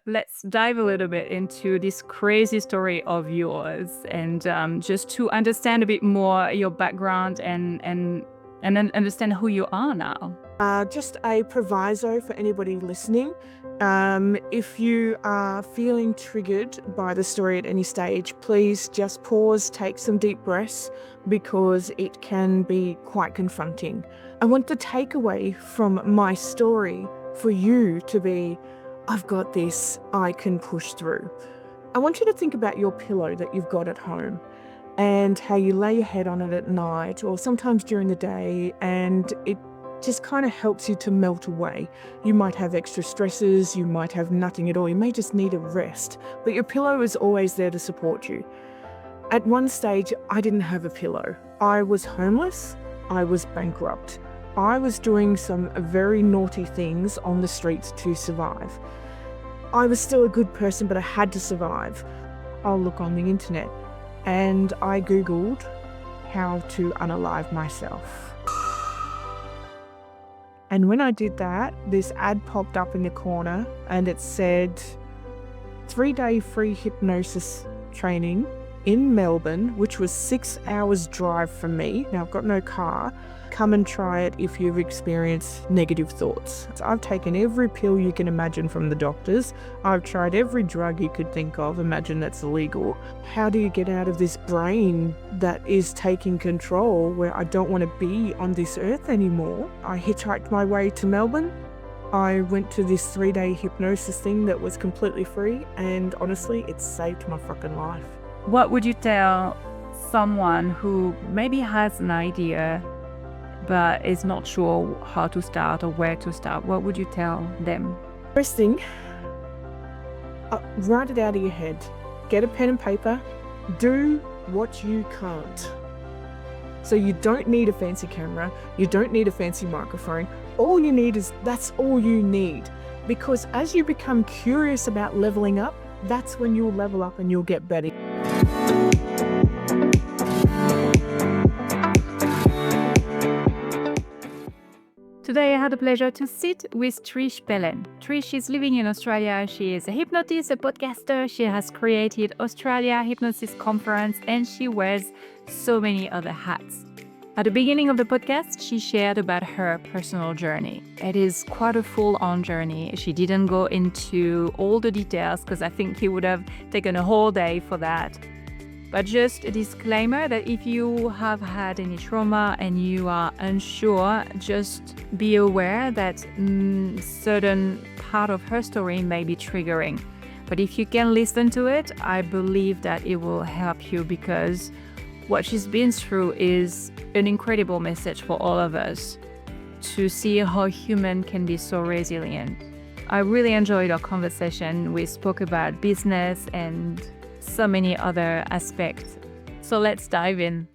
let's dive a little bit into this crazy story of yours and just to understand a bit more your background and then understand who you are now. Just a proviso for anybody listening. If you are feeling triggered by the story at any stage, please just pause, take some deep breaths, because it can be quite confronting. I want the takeaway from my story for you to be, I've got this, I can push through. I want you to think about your pillow that you've got at home and how you lay your head on it at night or sometimes during the day, and it just kind of helps you to melt away. You might have extra stresses, you might have nothing at all, you may just need a rest, but your pillow is always there to support you. At one stage, I didn't have a pillow. I was homeless, I was bankrupt. I was doing some very naughty things on the streets to survive. I was still a good person, but I had to survive. I'll look on the internet and I Googled how to unalive myself. And when I did that, this ad popped up in the corner and it said 3-day free hypnosis training in Melbourne, which was 6 hours drive from me. Now I've got no car. Come and try it if you've experienced negative thoughts. So I've taken every pill you can imagine from the doctors. I've tried every drug you could think of. Imagine that's illegal. How do you get out of this brain that is taking control where I don't want to be on this earth anymore? I hitchhiked my way to Melbourne. I went to this 3-day hypnosis thing that was completely free, and honestly, it saved my fucking life. What would you tell someone who maybe has an idea but is not sure how to start or where to start? What would you tell them? First thing, write it out of your head. Get a pen and paper. Do what you can't. So you don't need a fancy camera. You don't need a fancy microphone. All you need is, that's all you need. Because as you become curious about leveling up, that's when you'll level up and you'll get better. Today I had the pleasure to sit with Trish Palmer. Trish is living in Australia. She is a hypnotist, a podcaster. She has created Australia Hypnosis Conference, and she wears so many other hats. At the beginning of the podcast, she shared about her personal journey. It is quite a full-on journey. She didn't go into all the details because I think he would have taken a whole day for that. But just a disclaimer that if you have had any trauma and you are unsure, just be aware that certain part of her story may be triggering. But if you can listen to it, I believe that it will help you, because what she's been through is an incredible message for all of us to see how human can be so resilient. I really enjoyed our conversation. We spoke about business and so many other aspects. So let's dive in.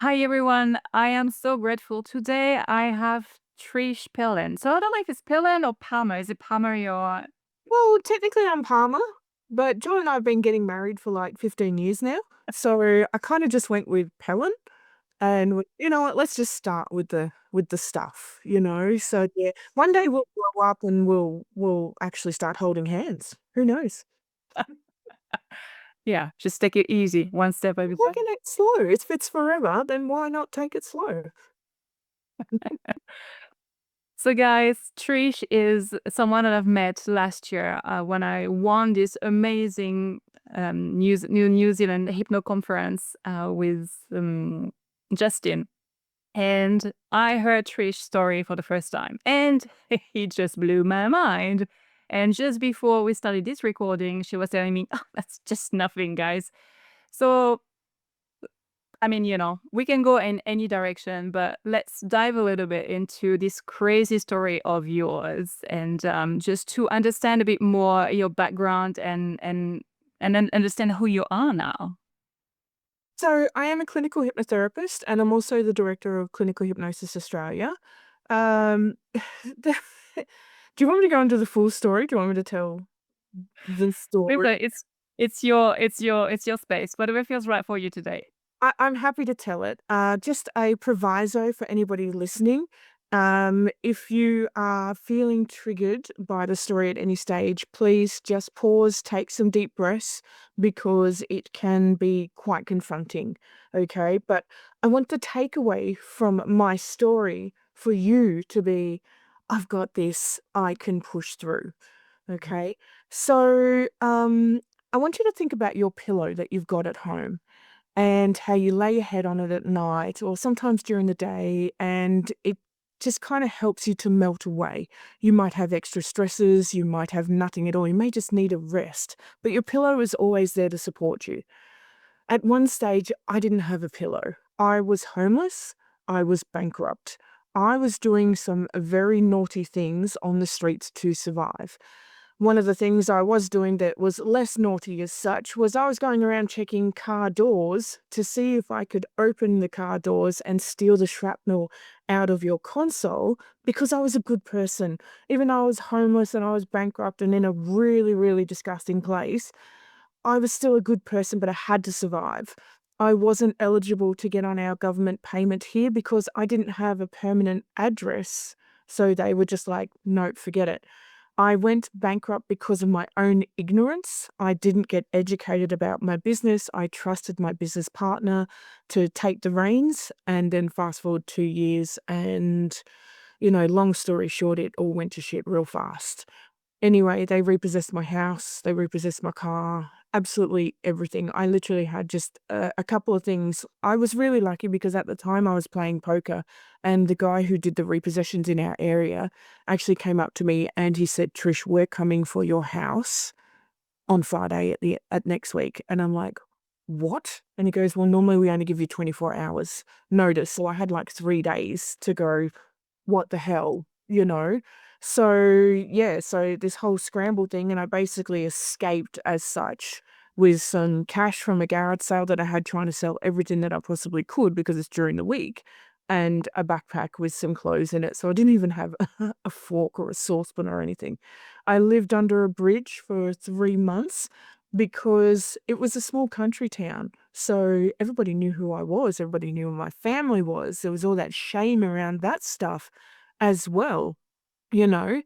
Hi everyone, I am so grateful. Today I have Trish Palmer. So I don't know if it's Palmer or Palmer. Is it Palmer your... Well, technically I'm Palmer, but John and I have been getting married for like 15 years now. So I kind of just went with Palmer. And you know what? Let's just start with the stuff, you know. So yeah, one day we'll grow up and we'll actually start holding hands. Who knows? Yeah, just take it easy, one step at a time. Taking it slow. If it's forever, then why not take it slow? So guys, Trish is someone that I've met last year when I won this amazing New Zealand Hypno Conference with Justin. And I heard Trish's story for the first time, and it just blew my mind. And just before we started this recording, she was telling me, oh, that's just nothing, guys. So, I mean, you know, we can go in any direction, but let's dive a little bit into this crazy story of yours, and just to understand a bit more your background and then understand who you are now. So I am a clinical hypnotherapist, and I'm also the director of Clinical Hypnosis Australia. Do you want me to go into the full story? Do you want me to tell the story? It's your space. Whatever feels right for you today. I'm happy to tell it. Just a proviso for anybody listening. If you are feeling triggered by the story at any stage, please just pause, take some deep breaths because it can be quite confronting. Okay. But I want the takeaway from my story for you to be, I've got this, I can push through. Okay. So, I want you to think about your pillow that you've got at home and how you lay your head on it at night or sometimes during the day, and it just kind of helps you to melt away. You might have extra stresses, you might have nothing at all, you may just need a rest, but your pillow is always there to support you. At one stage, I didn't have a pillow. I was homeless, I was bankrupt. I was doing some very naughty things on the streets to survive. One of the things I was doing that was less naughty as such was I was going around checking car doors to see if I could open the car doors and steal the shrapnel out of your console because I was a good person. Even though I was homeless and I was bankrupt and in a really, really disgusting place, I was still a good person, but I had to survive. I wasn't eligible to get on our government payment here because I didn't have a permanent address. So they were just like, nope, forget it. I went bankrupt because of my own ignorance. I didn't get educated about my business. I trusted my business partner to take the reins. And then fast forward 2 years, and, long story short, it all went to shit real fast. Anyway, they repossessed my house, they repossessed my car, absolutely everything. I literally had just a couple of things. I was really lucky because at the time I was playing poker, and the guy who did the repossessions in our area actually came up to me and he said, "Trish, we're coming for your house on Friday at next week." And I'm like, "What?" And he goes, "Well, normally we only give you 24 hours notice." So I had like 3 days to go, what the hell, you know? So, yeah, so this whole scramble thing, and I basically escaped as such with some cash from a garage sale that I had trying to sell everything that I possibly could because it's during the week, and a backpack with some clothes in it. So I didn't even have a fork or a saucepan or anything. I lived under a bridge for 3 months because it was a small country town. So everybody knew who I was. Everybody knew who my family was. There was all that shame around that stuff as well, you know?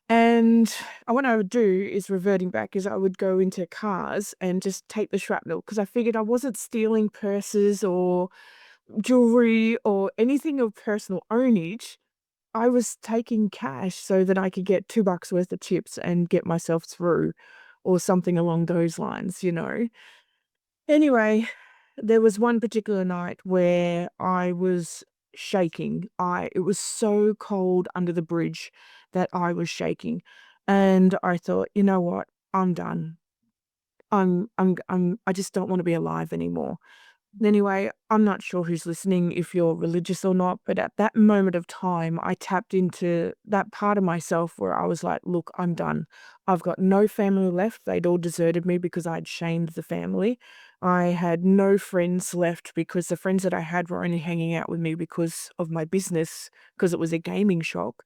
And what I would do is reverting back is I would go into cars and just take the shrapnel because I figured I wasn't stealing purses or jewelry or anything of personal ownage. I was taking cash so that I could get $2 worth of chips and get myself through or something along those lines. Anyway, there was one particular night where I was shaking. It was so cold under the bridge that I was shaking. And I thought, you know what? I'm done. I just don't want to be alive anymore. Anyway, I'm not sure who's listening, if you're religious or not, but at that moment of time, I tapped into that part of myself where I was like, look, I'm done. I've got no family left. They'd all deserted me because I'd shamed the family. I had no friends left because the friends that I had were only hanging out with me because of my business, because it was a gaming shop.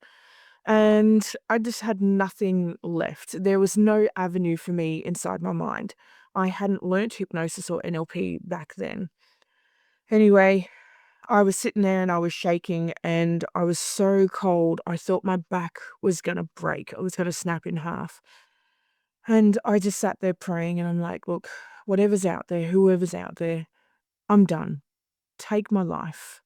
And I just had nothing left. There was no avenue for me inside my mind. I hadn't learnt hypnosis or NLP back then. Anyway, I was sitting there and I was shaking and I was so cold. I thought my back was going to break. It was going to snap in half. And I just sat there praying and I'm like, look, whatever's out there, whoever's out there, I'm done. Take my life.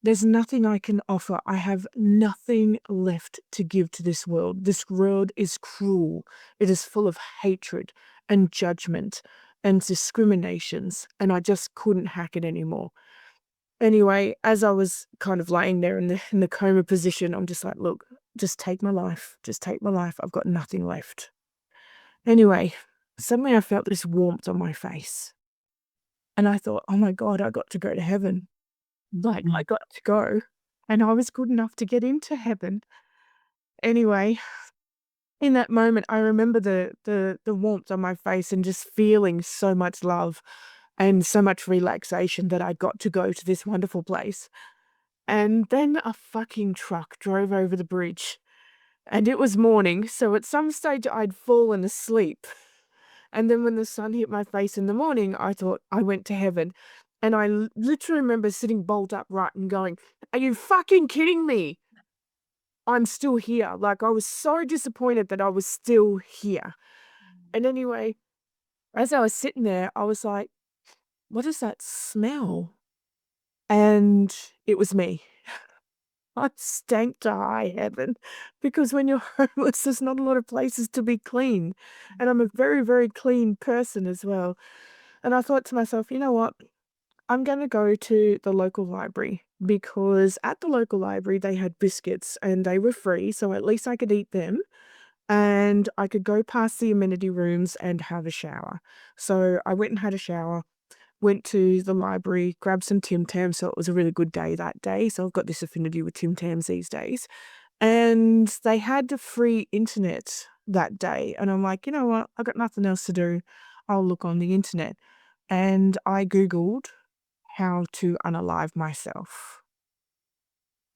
There's nothing I can offer. I have nothing left to give to this world. This world is cruel. It is full of hatred and judgment and discriminations. And I just couldn't hack it anymore. Anyway, as I was kind of laying there in the coma position, I'm just like, look, just take my life. Just take my life. I've got nothing left. Anyway, suddenly I felt this warmth on my face. And I thought, oh my God, I got to go to heaven. Like, I got to go. And I was good enough to get into heaven. Anyway, in that moment, I remember the warmth on my face and just feeling so much love and so much relaxation that I got to go to this wonderful place. And then a fucking truck drove over the bridge. And it was morning, so at some stage I'd fallen asleep. And then when the sun hit my face in the morning, I thought I went to heaven. And I literally remember sitting bolt upright and going, are you fucking kidding me? I'm still here. Like, I was so disappointed that I was still here. And anyway, as I was sitting there, I was like, what is that smell? And it was me. I stank to high heaven because when you're homeless, there's not a lot of places to be clean. And I'm a very, very clean person as well. And I thought to myself, you know what? I'm going to go to the local library because at the local library, they had biscuits and they were free. So at least I could eat them and I could go past the amenity rooms and have a shower. So I went and had a shower, went to the library, grabbed some Tim Tams. So it was a really good day that day. So I've got this affinity with Tim Tams these days. And they had the free internet that day. And I'm like, you know what? I got nothing else to do. I'll look on the internet. And I Googled how to unalive myself.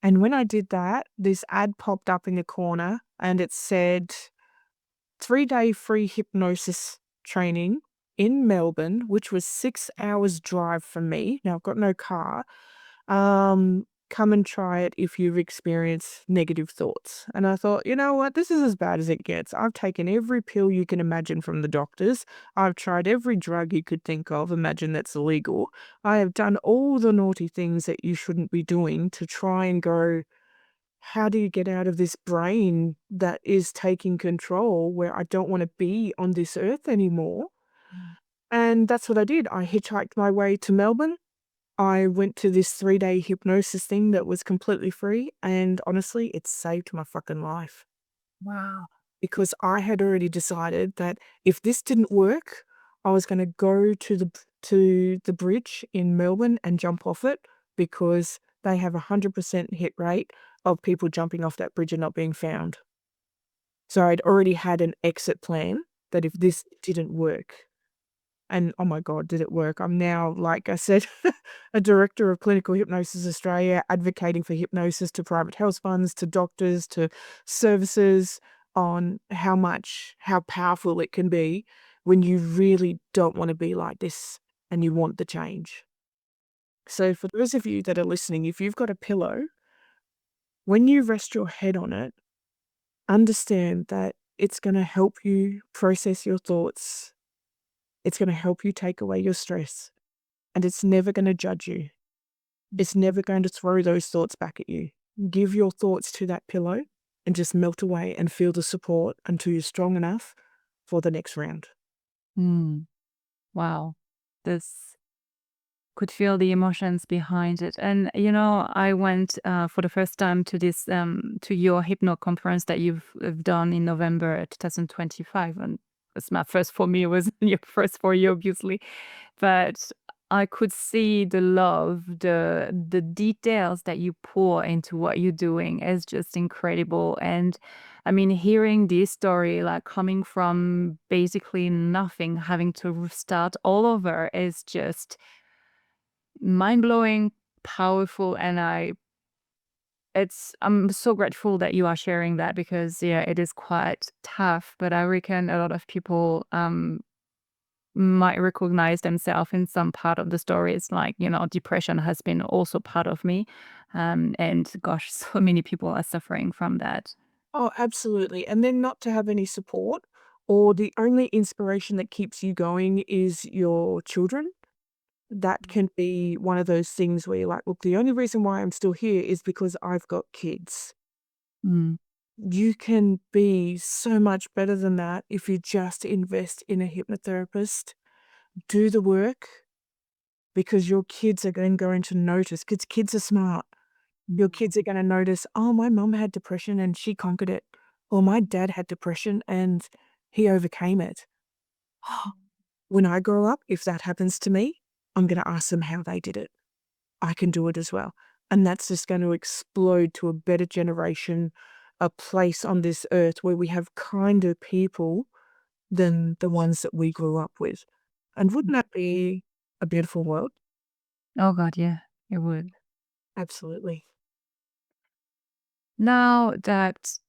And when I did that, this ad popped up in the corner and it said 3-day free hypnosis training in Melbourne, which was 6 hours drive from me. Now I've got no car. Come and try it if you've experienced negative thoughts. And I thought, you know what? This is as bad as it gets. I've taken every pill you can imagine from the doctors. I've tried every drug you could think of. Imagine that's illegal. I have done all the naughty things that you shouldn't be doing to try and go, how do you get out of this brain that is taking control where I don't want to be on this earth anymore? And that's what I did. I hitchhiked my way to Melbourne. I went to this 3-day hypnosis thing that was completely free, and honestly, it saved my fucking life. Wow. Because I had already decided that if this didn't work, I was gonna go to the bridge in Melbourne and jump off it because they have 100% hit rate of people jumping off that bridge and not being found. So I'd already had an exit plan that if this didn't work, and oh my God, did it work? I'm now, like I said, a director of Clinical Hypnosis Australia, advocating for hypnosis to private health funds, to doctors, to services on how powerful it can be when you really don't want to be like this and you want the change. So for those of you that are listening, if you've got a pillow, when you rest your head on it, understand that it's going to help you process your thoughts. It's going to help you take away your stress. And it's never going to judge you. It's never going to throw those thoughts back at you. Give your thoughts to that pillow and just melt away and feel the support until you're strong enough for the next round. Wow. This could feel the emotions behind it. And I went for the first time to this to your hypno conference that you've done in November 2025, and it's my first for me. It was your first for you, obviously, but I could see the love, the details that you pour into what you're doing is just incredible. And I mean, hearing this story, like coming from basically nothing, having to start all over, is just mind-blowing, powerful, and I'm so grateful that you are sharing that because yeah, it is quite tough, but I reckon a lot of people might recognize themselves in some part of the story. It's like, depression has been also part of me. And gosh, so many people are suffering from that. Oh, absolutely. And then not to have any support or the only inspiration that keeps you going is your children. That can be one of those things where you're like, look, the only reason why I'm still here is because I've got kids. Mm. You can be so much better than that if you just invest in a hypnotherapist. Do the work because your kids are going to notice, because kids are smart. Your kids are going to notice, oh, my mum had depression and she conquered it. Or my dad had depression and he overcame it. When I grow up, if that happens to me, I'm going to ask them how they did it. I can do it as well. And that's just going to explode to a better generation, a place on this earth where we have kinder people than the ones that we grew up with. And wouldn't that be a beautiful world? Oh God, yeah, it would. Absolutely. Now that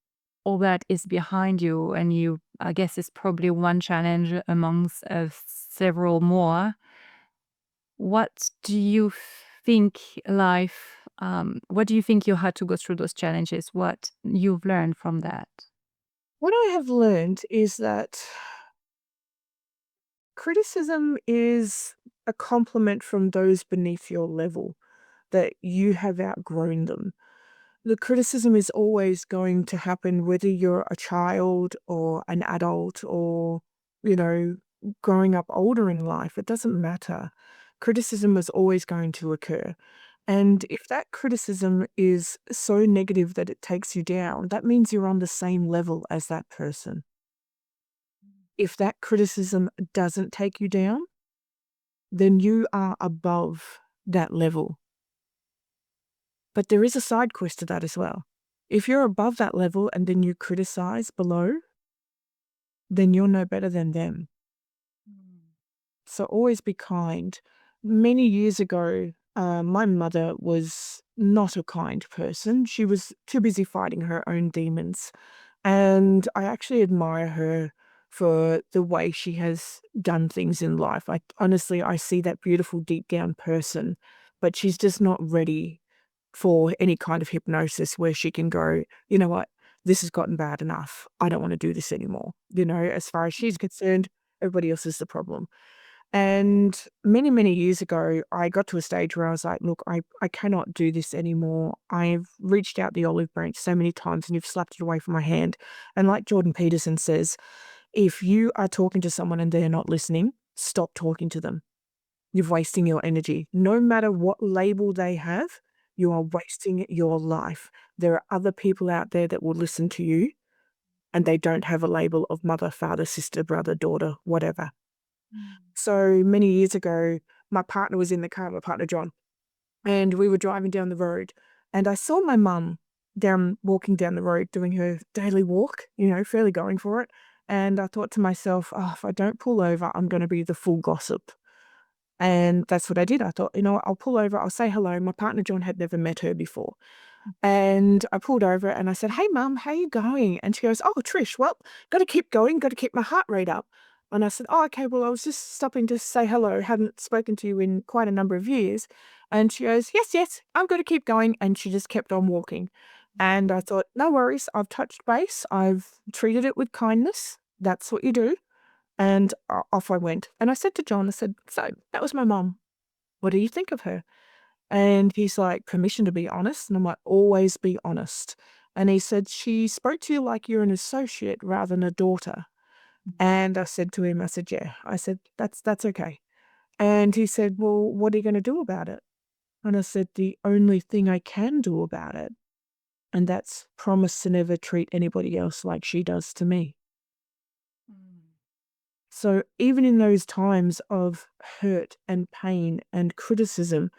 all that is behind you, and I guess it's probably one challenge amongst several more. What do you think life What do you think you had to go through those challenges? What you've learned from that? What I have learned is that criticism is a compliment from those beneath your level, that you have outgrown them. The criticism is always going to happen whether you're a child or an adult or, you know, growing up older in life. It doesn't matter. Criticism is always going to occur. And if that criticism is so negative that it takes you down, that means you're on the same level as that person. If that criticism doesn't take you down, then you are above that level. But there is a side quest to that as well. If you're above that level and then you criticize below, then you're no better than them. So always be kind. Many years ago, my mother was not a kind person. She was too busy fighting her own demons. And I actually admire her for the way she has done things in life. I see that beautiful deep down person, but she's just not ready for any kind of hypnosis where she can go, you know what, this has gotten bad enough. I don't want to do this anymore. As far as she's concerned, everybody else is the problem. And many, many years ago, I got to a stage where I was like, look, I cannot do this anymore. I've reached out the olive branch so many times and you've slapped it away from my hand. And like Jordan Peterson says, if you are talking to someone and they're not listening, stop talking to them. You're wasting your energy. No matter what label they have, you are wasting your life. There are other people out there that will listen to you and they don't have a label of mother, father, sister, brother, daughter, whatever. So many years ago, my partner was in the car, my partner John, and we were driving down the road and I saw my mum walking down the road doing her daily walk, fairly going for it. And I thought to myself, oh, if I don't pull over, I'm going to be the full gossip. And that's what I did. I thought, what, I'll pull over, I'll say hello. My partner John had never met her before. And I pulled over and I said, hey, Mum, how you going? And she goes, oh, Trish, well, got to keep going, got to keep my heart rate up. And I said, oh, okay, well, I was just stopping to say hello. Hadn't spoken to you in quite a number of years. And she goes, yes, I'm going to keep going. And she just kept on walking. And I thought, no worries, I've touched base. I've treated it with kindness. That's what you do. And off I went. And I said to John, I said, so that was my mum. What do you think of her? And he's like, permission to be honest? And I'm like, always be honest. And he said, she spoke to you like you're an associate rather than a daughter. And I said to him, I said, yeah. I said, that's okay. And he said, well, what are you going to do about it? And I said, the only thing I can do about it, and that's promise to never treat anybody else like she does to me. So even in those times of hurt and pain and criticism,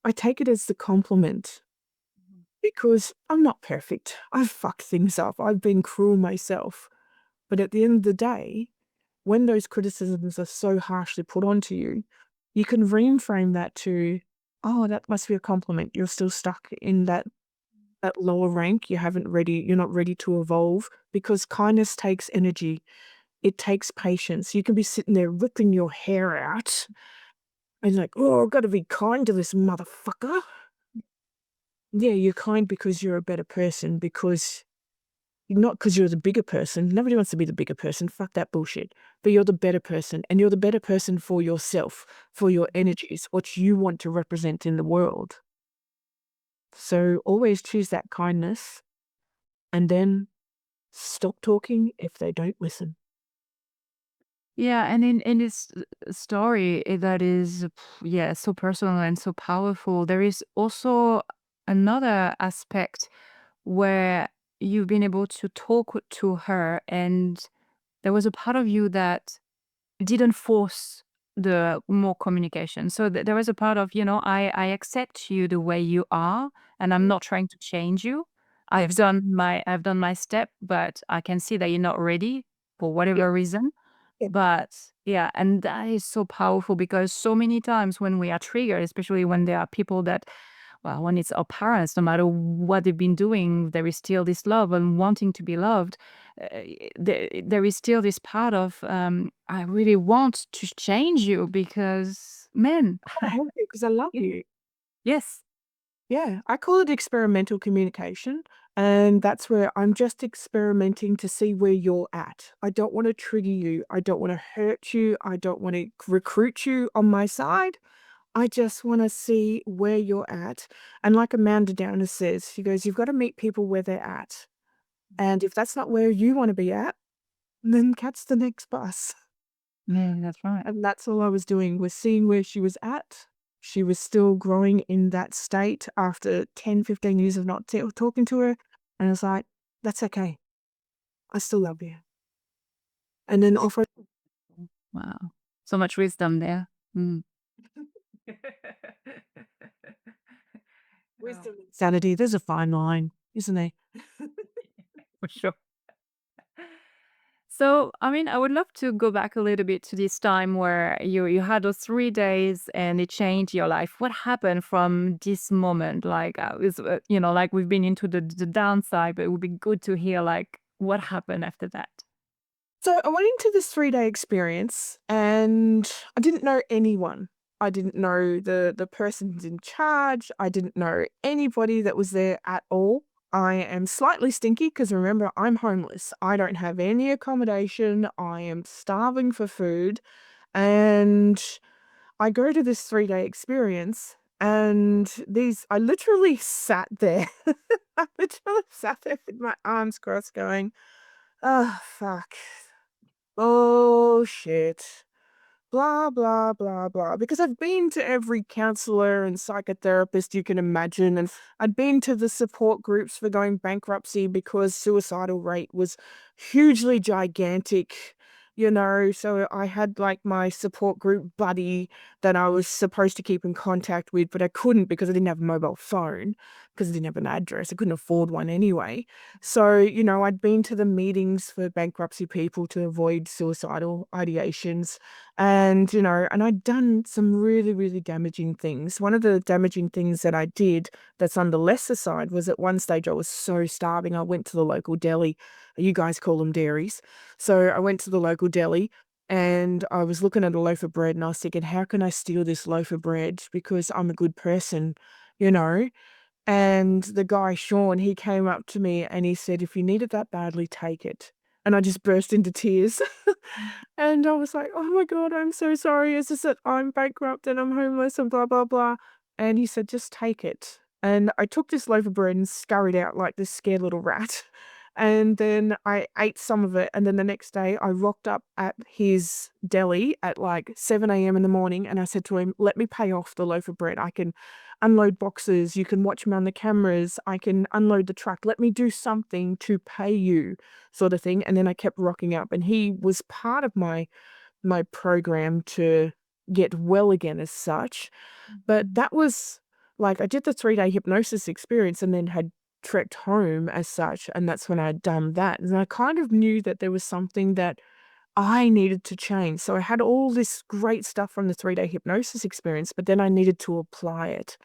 I take it as the compliment because I'm not perfect. I've fucked things up. I've been cruel myself. But at the end of the day, when those criticisms are so harshly put onto you, you can reframe that to, oh, that must be a compliment. You're still stuck in that lower rank. You're not ready to evolve because kindness takes energy. It takes patience. You can be sitting there ripping your hair out and like, oh, I've got to be kind to this motherfucker. Yeah, you're kind because you're a better person, not because you're the bigger person. Nobody wants to be the bigger person. Fuck that bullshit. But you're the better person, and you're the better person for yourself, for your energies, what you want to represent in the world. So always choose that kindness and then stop talking if they don't listen. Yeah, and in this story that is, yeah, so personal and so powerful, there is also another aspect where you've been able to talk to her, and there was a part of you that didn't force the more communication. So there was a part of, I accept you the way you are, and I'm not trying to change you. I've done my step, but I can see that you're not ready for Yeah, whatever reason. yeah. But yeah, and that is so powerful because so many times when we are triggered, especially when there are people that, well, when it's our parents, no matter what they've been doing, there is still this love and wanting to be loved. There is still this part of, I really want to change you because, man, I want to because I love you. yes, Yeah, I call it experimental communication. And that's where I'm just experimenting to see where you're at. I don't want to trigger you. I don't want to hurt you. I don't want to recruit you on my side. I just want to see where you're at. And like Amanda Downer says, she goes, you've got to meet people where they're at. And if that's not where you want to be at, then catch the next bus. Yeah, that's right. And that's all I was doing, was seeing where she was at. She was still growing in that state after 10, 15 years of not talking to her. And I was like, that's okay. I still love you. And then offer Wow. So much wisdom there. Mm. Oh, wisdom and sanity. There's a fine line, isn't there? for sure. So, I mean, I would love to go back a little bit to this time where you had those 3 days and it changed your life. What happened from this moment? Like, like we've been into the downside, but it would be good to hear like what happened after that. So I went into this 3-day experience and I didn't know anyone. I didn't know the persons in charge. I didn't know anybody that was there at all. I am slightly stinky because remember, I'm homeless. I don't have any accommodation. I am starving for food. And I go to this 3-day experience and I literally sat there. I literally sat there with my arms crossed going, oh, fuck. Bullshit. Blah, blah, blah, blah. Because I've been to every counselor and psychotherapist you can imagine, and I'd been to the support groups for going bankruptcy because suicidal rate was hugely gigantic, So I had like my support group buddy that I was supposed to keep in contact with, but I couldn't because I didn't have a mobile phone, because I didn't have an address. I couldn't afford one anyway. So, I'd been to the meetings for bankruptcy people to avoid suicidal ideations. And I'd done some really, really damaging things. One of the damaging things that I did that's on the lesser side was at one stage I was so starving, I went to the local deli. You guys call them dairies. So I went to the local deli and I was looking at a loaf of bread and I was thinking, how can I steal this loaf of bread? Because I'm a good person, you know? And the guy, Sean, he came up to me and he said, if you need it that badly, take it. And I just burst into tears. And I was like, oh my God, I'm so sorry. It's just that I'm bankrupt and I'm homeless and blah, blah, blah. And he said, just take it. And I took this loaf of bread and scurried out like this scared little rat. And then I ate some of it. And then the next day I rocked up at his deli at like 7 a.m. in the morning. And I said to him, let me pay off the loaf of bread. I can unload boxes. You can watch me on the cameras. I can unload the truck. Let me do something to pay you, sort of thing. And then I kept rocking up. And he was part of my program to get well again as such. But that was like I did the 3-day hypnosis experience and then had trekked home as such. And that's when I had done that. And I kind of knew that there was something that I needed to change. So I had all this great stuff from the 3-day hypnosis experience, but then I needed to apply it.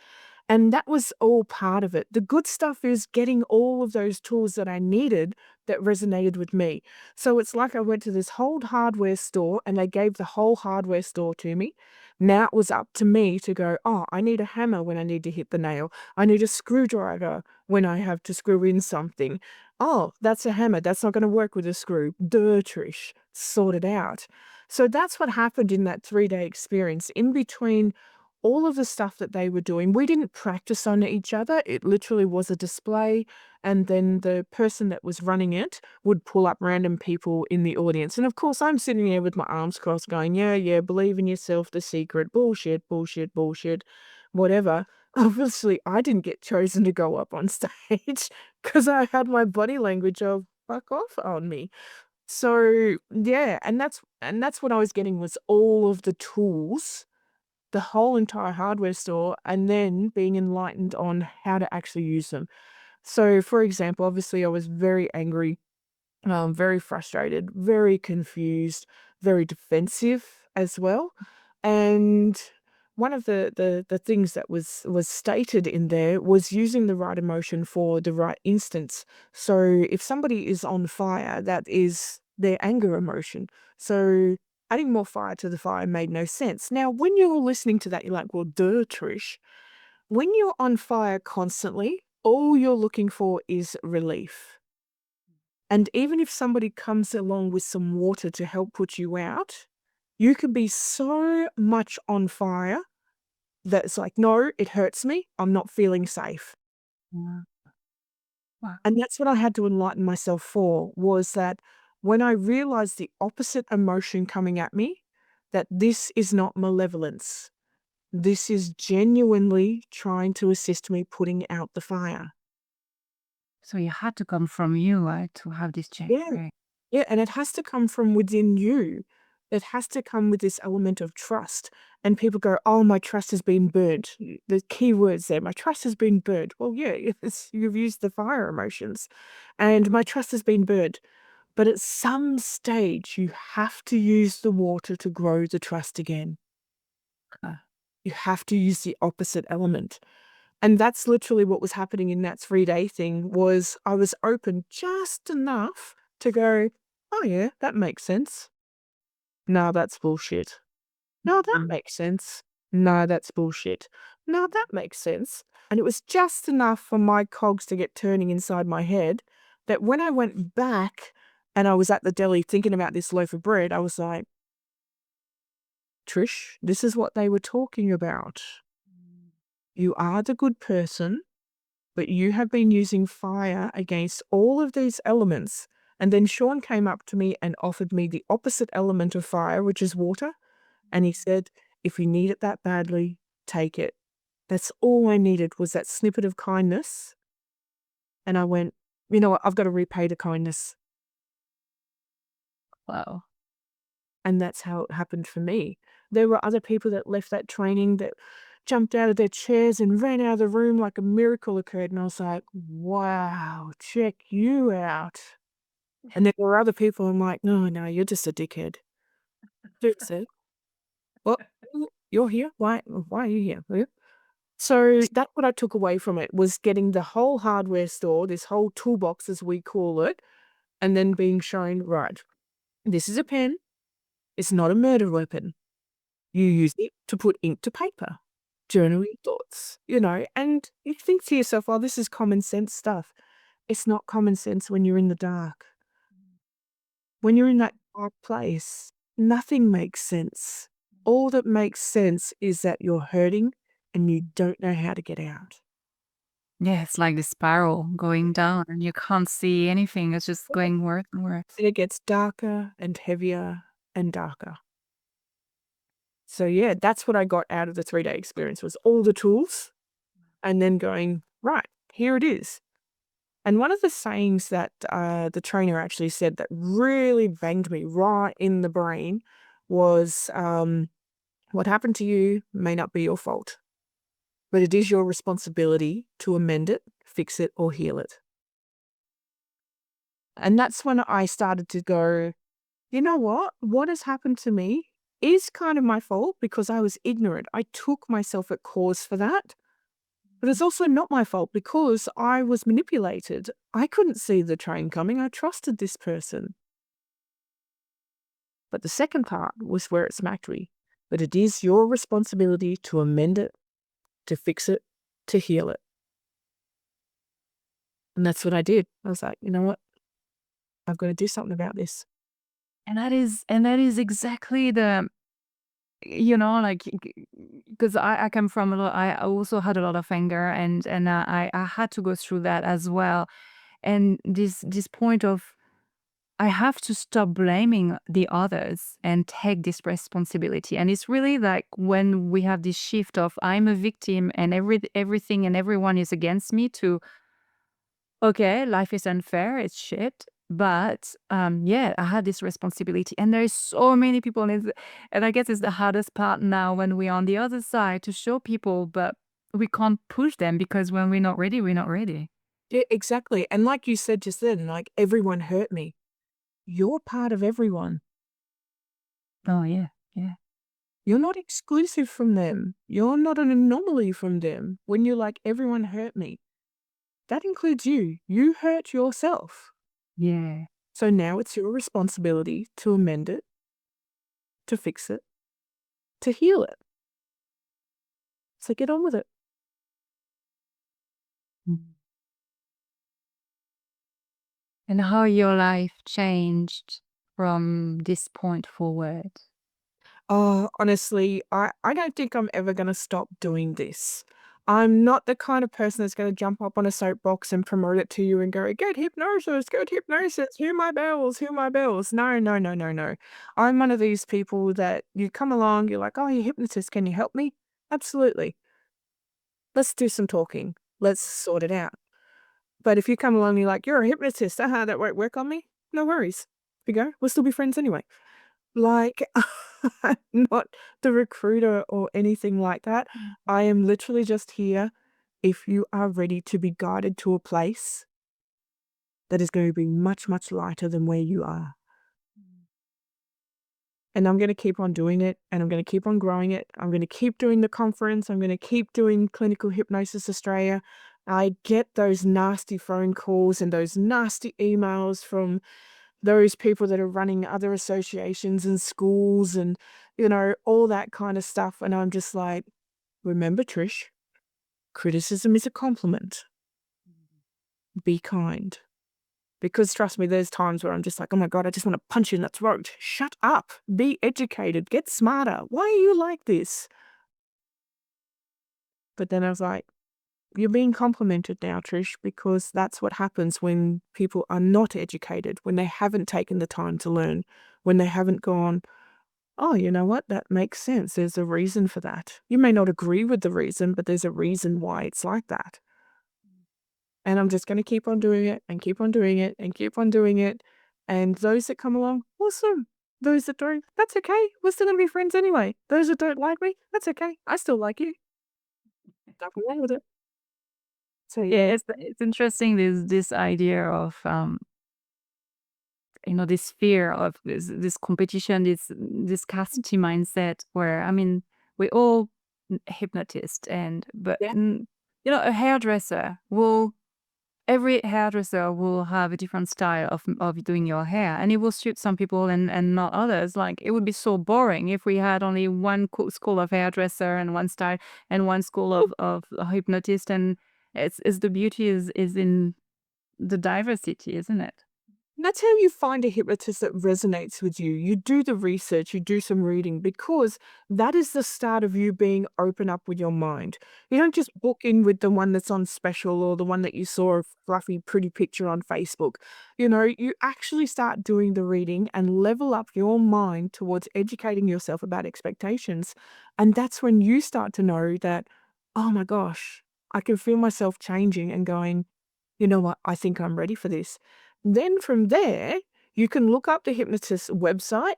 And that was all part of it. The good stuff is getting all of those tools that I needed that resonated with me. So it's like I went to this whole hardware store and they gave the whole hardware store to me. Now it was up to me to go, oh, I need a hammer when I need to hit the nail. I need a screwdriver when I have to screw in something. Oh, that's a hammer. That's not going to work with a screw. Duh, Trish. Sort it out. So that's what happened in that 3-day experience. In between all of the stuff that they were doing, we didn't practice on each other. It literally was a display. And then the person that was running it would pull up random people in the audience. And of course, I'm sitting there with my arms crossed going, yeah, yeah, believe in yourself, the secret, bullshit, bullshit, bullshit, whatever. Obviously, I didn't get chosen to go up on stage because I had my body language of fuck off on me. So yeah, and that's what I was getting was all of the tools, the whole entire hardware store, and then being enlightened on how to actually use them. So, for example, obviously, I was very angry, very frustrated, very confused, very defensive as well. And one of the things that was stated in there was using the right emotion for the right instance. So if somebody is on fire, that is their anger emotion. So adding more fire to the fire made no sense. Now, when you're listening to that, you're like, well, duh, Trish. when you're on fire constantly, all you're looking for is relief. And even if somebody comes along with some water to help put you out, you can be so much on fire that it's like, no, it hurts me. I'm not feeling safe. Wow. Wow. And that's what I had to enlighten myself for, was that when I realized the opposite emotion coming at me, that this is not malevolence. This is genuinely trying to assist me putting out the fire. So it had to come from you, right, to have this change, Yeah. right? Yeah, and it has to come from within you. It has to come with this element of trust. And people go, oh, my trust has been burnt. The key words there, my trust has been burnt. Well, yeah, you've used the fire emotions. And my trust has been burnt. But at some stage, you have to use the water to grow the trust again. Uh, You have to use the opposite element. And that's literally what was happening in that 3-day thing, was I was open just enough to go, oh yeah, that makes sense. No, that's bullshit. No, that mm, makes sense. No, that's bullshit. No, that makes sense. And it was just enough for my cogs to get turning inside my head that when I went back and I was at the deli thinking about this loaf of bread, I was like, Trish, this is what they were talking about. You are the good person, but you have been using fire against all of these elements. And then Sean came up to me and offered me the opposite element of fire, which is water. And he said, if you need it that badly, take it. That's all I needed, was that snippet of kindness. And I went, you know what, I've got to repay the kindness. wow. And that's how it happened for me. There were other people that left that training that jumped out of their chairs and ran out of the room like a miracle occurred. And I was like, wow, check you out. And then there were other people, I'm like, no, no, you're just a dickhead. Fix it. Well, you're here? Why are you here? Yeah. So that's what I took away from it, was getting the whole hardware store, this whole toolbox as we call it, and then being shown, right, this is a pen. It's not a murder weapon. You use it to put ink to paper, journal your thoughts, and you think to yourself, oh, this is common sense stuff. It's not common sense when you're in the dark. When you're in that dark place, nothing makes sense. All that makes sense is that you're hurting and you don't know how to get out. Yeah, it's like the spiral going down and you can't see anything. It's just going worse and worse. And it gets darker and heavier and darker. So yeah, that's what I got out of the 3-day experience, was all the tools and then going, right, here it is. And one of the sayings that the trainer actually said that really banged me right in the brain was, what happened to you may not be your fault, but it is your responsibility to amend it, fix it, or heal it. And that's when I started to go, you know what? What has happened to me is kind of my fault because I was ignorant. I took myself at cause for that. But it's also not my fault because I was manipulated. I couldn't see the train coming. I trusted this person. But the second part was where it smacked me. But it is your responsibility to amend it, to fix it, to heal it. And that's what I did. I was like, you know what? I've got to do something about this. And that is exactly the, like, because I come from a lot. I also had a lot of anger, and I had to go through that as well. And this point of, I have to stop blaming the others and take this responsibility. And it's really like when we have this shift of, I'm a victim and everything and everyone is against me, to, okay, life is unfair, it's shit. But yeah, I had this responsibility. And there's so many people, and I guess it's the hardest part now when we're on the other side, to show people, but we can't push them because when we're not ready, we're not ready. Yeah, exactly. And like you said just then, like, everyone hurt me. You're part of everyone. Oh yeah, yeah. You're not exclusive from them. You're not an anomaly from them. When you're like, everyone hurt me, that includes you. You hurt yourself. Yeah. So now it's your responsibility to amend it, to fix it, to heal it. So get on with it. And how your life changed from this point forward. Oh, honestly, I don't think I'm ever gonna stop doing this. I'm not the kind of person that's gonna jump up on a soapbox and promote it to you and go, get hypnosis, hear my bells, hear my bells. No, no, no, no, no. I'm one of these people that you come along, you're like, oh, you're a hypnotist, can you help me? Absolutely. Let's do some talking. Let's sort it out. But if you come along and you're like, you're a hypnotist, that won't work on me. No worries. We go. We'll still be friends anyway. Like, I'm not the recruiter or anything like that. I am literally just here if you are ready to be guided to a place that is going to be much, much lighter than where you are. And I'm going to keep on doing it and I'm going to keep on growing it. I'm going to keep doing the conference. I'm going to keep doing Clinical Hypnosis Australia. I get those nasty phone calls and those nasty emails from those people that are running other associations and schools and, all that kind of stuff. And I'm just like, remember, Trish, criticism is a compliment. Be kind. Because trust me, there's times where I'm just like, oh my God, I just want to punch you in the throat. Shut up. Be educated. Get smarter. Why are you like this? But then I was like, you're being complimented now, Trish, because that's what happens when people are not educated, when they haven't taken the time to learn, when they haven't gone, oh, you know what? That makes sense. There's a reason for that. You may not agree with the reason, but there's a reason why it's like that. And I'm just going to keep on doing it and keep on doing it and keep on doing it. And those that come along, awesome. Those that don't, that's okay. We're still going to be friends anyway. Those that don't like me, that's okay. I still like you. Nothing wrong with it. So yeah. Yeah, it's interesting this idea of this fear of this competition, this scarcity mindset where I mean we all hypnotist and but Yeah. a hairdresser will every hairdresser will have a different style of doing your hair and it will suit some people and not others. Like it would be so boring if we had only one school of hairdresser and one style and one school of a hypnotist, and it's the beauty is in the diversity, isn't it? That's how you find a hypnotist that resonates with you. You do the research, you do some reading, because that is the start of you being open up with your mind. You don't just book in with the one that's on special or the one that you saw a fluffy, pretty picture on Facebook. You actually start doing the reading and level up your mind towards educating yourself about expectations. And that's when you start to know that, oh my gosh, I can feel myself changing and going, you know what, I think I'm ready for this. Then from there, you can look up the hypnotist's website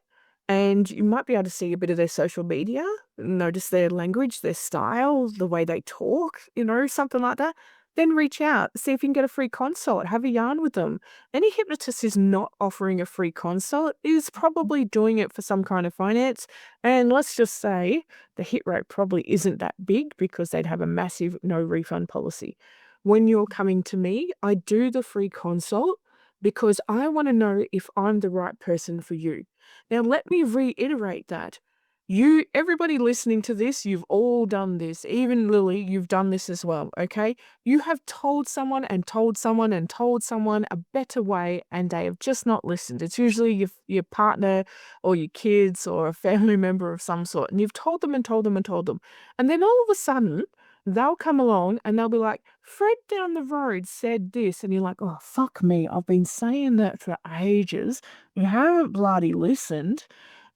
and you might be able to see a bit of their social media, notice their language, their style, the way they talk, something like that. Then reach out, see if you can get a free consult, have a yarn with them. Any hypnotist who's not offering a free consult is probably doing it for some kind of finance. And let's just say the hit rate probably isn't that big because they'd have a massive no refund policy. When you're coming to me, I do the free consult because I want to know if I'm the right person for you. Now, let me reiterate that. Everybody listening to this, you've all done this. Even Lily, you've done this as well, okay? You have told someone and told someone and told someone a better way and they have just not listened. It's usually your partner or your kids or a family member of some sort. And you've told them and told them and told them. And then all of a sudden, they'll come along and they'll be like, Fred down the road said this. And you're like, oh, fuck me. I've been saying that for ages. You haven't bloody listened.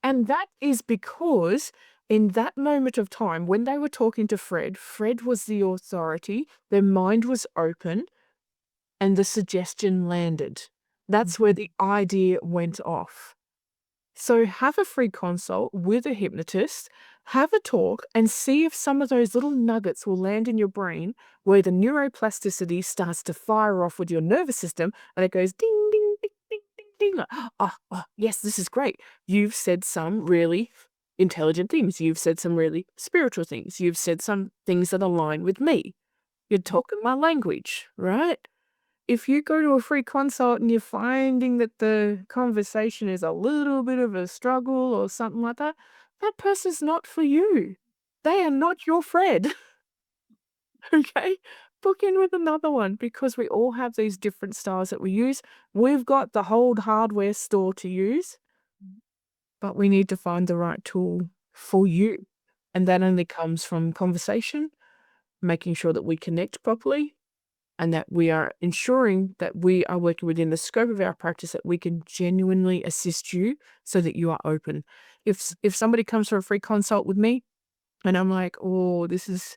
And that is because in that moment of time, when they were talking to Fred, Fred was the authority, their mind was open, and the suggestion landed. That's where the idea went off. So have a free consult with a hypnotist, have a talk, and see if some of those little nuggets will land in your brain where the neuroplasticity starts to fire off with your nervous system and it goes ding, ding, ding, ding, ding, ding. Oh, yes, this is great. You've said some really intelligent things. You've said some really spiritual things. You've said some things that align with me. You're talking my language, right? If you go to a free consult and you're finding that the conversation is a little bit of a struggle or something like that, that person's not for you. They are not your Fred. Okay? book in with another one because we all have these different styles that we use. We've got the whole hardware store to use, but we need to find the right tool for you. And that only comes from conversation, making sure that we connect properly, and that we are ensuring that we are working within the scope of our practice, that we can genuinely assist you so that you are open. If somebody comes for a free consult with me and I'm like, oh, this is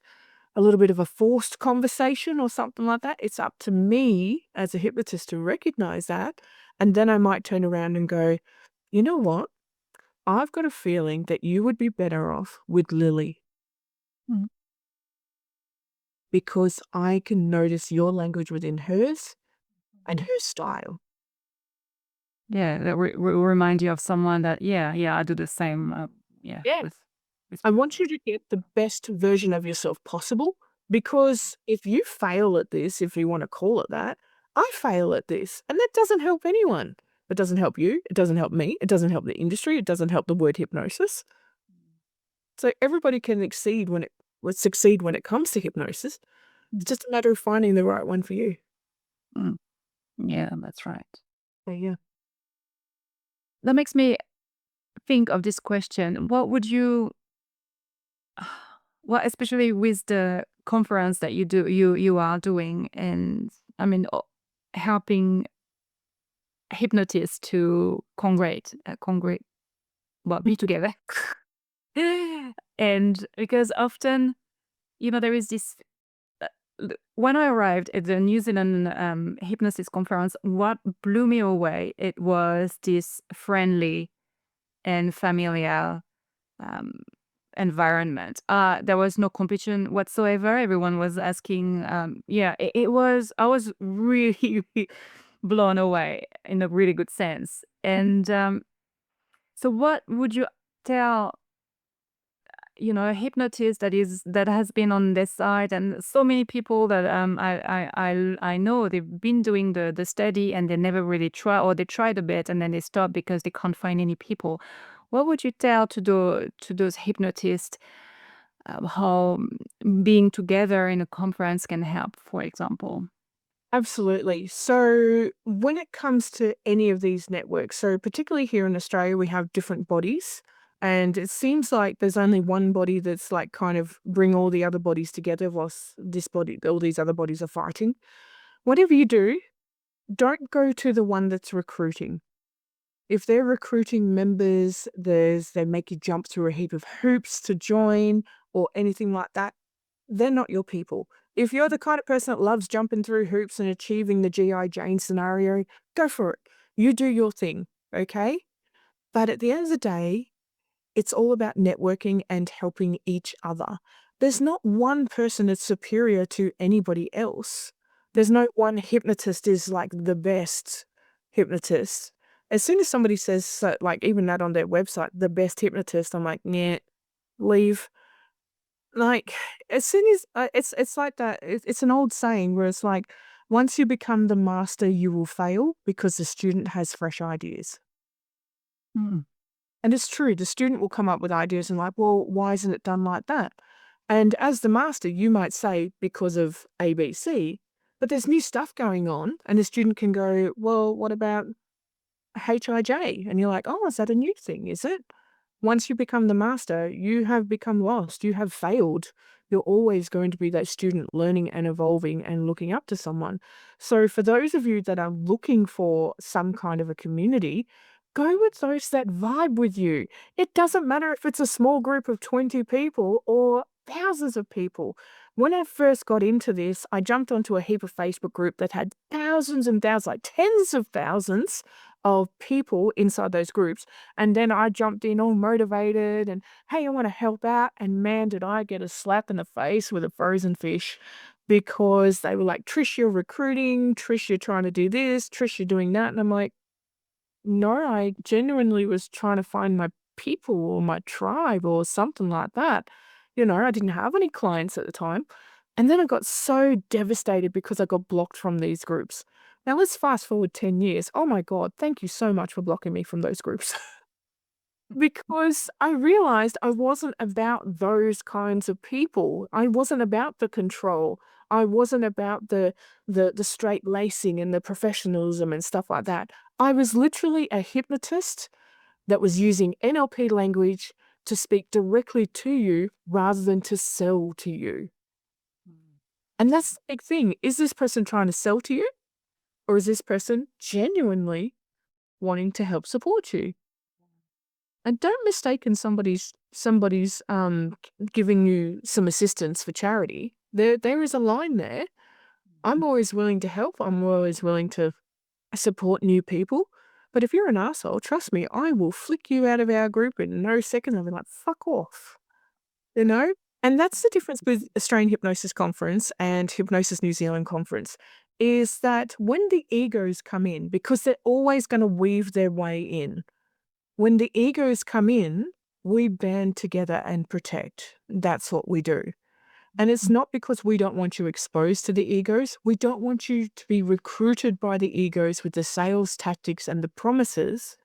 a little bit of a forced conversation or something like that, it's up to me as a hypnotist to recognize that. And then I might turn around and go, you know what? I've got a feeling that you would be better off with Lily Mm. because I can notice your language within hers and her style. Yeah, that remind you of someone that, yeah, I do the same, yeah, Yeah. with I want you to get the best version of yourself possible because if you fail at this, if you want to call it that, I fail at this, and that doesn't help anyone. It doesn't help you. It doesn't help me. It doesn't help the industry. It doesn't help the word hypnosis. So everybody can succeed when it comes to hypnosis. It's just a matter of finding the right one for you. Mm, yeah, that's right. So yeah. That makes me think of this question. What would you well, especially with the conference that you are doing, and I mean, helping hypnotists to well, be together. And because often, there is this when I arrived at the New Zealand hypnosis conference, what blew me away, it was this friendly and familiar um, environment. There was no competition whatsoever. Everyone was asking. Yeah, I was really blown away in a really good sense. And so, what would you tell? A hypnotist that has been on this side, and so many people that I know they've been doing the study and they never really try, or they tried a bit and then they stop because they can't find any people. What would you tell to those hypnotists, how being together in a conference can help, for example? Absolutely. So when it comes to any of these networks, so particularly here in Australia, we have different bodies. And it seems like there's only one body that's like kind of bring all the other bodies together whilst all these other bodies are fighting. Whatever you do, don't go to the one that's recruiting. If they're recruiting members, they make you jump through a heap of hoops to join or anything like that, they're not your people. If you're the kind of person that loves jumping through hoops and achieving the G.I. Jane scenario, go for it. You do your thing, okay? But at the end of the day, it's all about networking and helping each other. There's not one person that's superior to anybody else. There's no one hypnotist is like the best hypnotist. As soon as somebody says, like even that on their website, the best hypnotist, I'm like, nah, leave. Like, as soon as it's like that, it's an old saying where it's like, once you become the master, you will fail because the student has fresh ideas. Mm. And it's true, the student will come up with ideas and like, well, why isn't it done like that? And as the master, you might say because of ABC, but there's new stuff going on, and the student can go, well, what about HIJ? And you're like, oh, is that a new thing? Is it? Once you become the master, you have become lost. You have failed. You're always going to be that student learning and evolving and looking up to someone. So for those of you that are looking for some kind of a community, go with those that vibe with you. It doesn't matter if it's a small group of 20 people or thousands of people. When I first got into this, I jumped onto a heap of Facebook group that had thousands and thousands, like tens of thousands of people inside those groups. And then I jumped in all motivated and, hey, I want to help out. And man, did I get a slap in the face with a frozen fish because they were like, Trish, you're recruiting. Trish, you're trying to do this. Trish, you're doing that. And I'm like, no, I genuinely was trying to find my people or my tribe or something like that. I didn't have any clients at the time. And then I got so devastated because I got blocked from these groups. Now let's fast forward 10 years. Oh my God, thank you so much for blocking me from those groups. Because I realized I wasn't about those kinds of people. I wasn't about the control. I wasn't about the straight lacing and the professionalism and stuff like that. I was literally a hypnotist that was using NLP language to speak directly to you rather than to sell to you. And that's the big thing. Is this person trying to sell to you? Or is this person genuinely wanting to help support you? And don't mistaken somebody's giving you some assistance for charity. There is a line there. I'm always willing to help. I'm always willing to support new people. But if you're an asshole, trust me, I will flick you out of our group in no second. I'll be like, fuck off. You know? And that's the difference with Australian Hypnosis Conference and Hypnosis New Zealand Conference, is that when the egos come in, because they're always going to weave their way in, when the egos come in, we band together and protect. That's what we do. And it's not because we don't want you exposed to the egos. We don't want you to be recruited by the egos with the sales tactics and the promises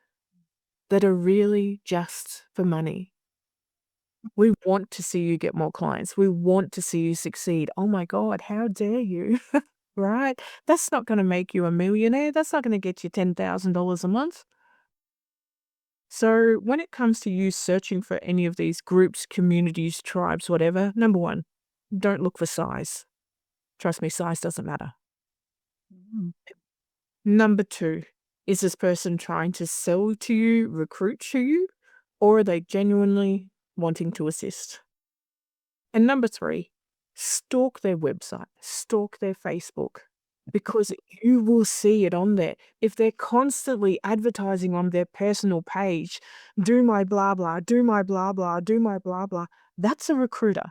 that are really just for money. We want to see you get more clients. We want to see you succeed. Oh my God, how dare you? Right? That's not going to make you a millionaire. That's not going to get you $10,000 a month. So when it comes to you searching for any of these groups, communities, tribes, whatever, number one, don't look for size. Trust me, size doesn't matter. Number two, is this person trying to sell to you, recruit to you, or are they genuinely wanting to assist? And number three, stalk their website, stalk their Facebook, because you will see it on there. If they're constantly advertising on their personal page, do my blah, blah, do my blah, blah, do my blah, blah, that's a recruiter.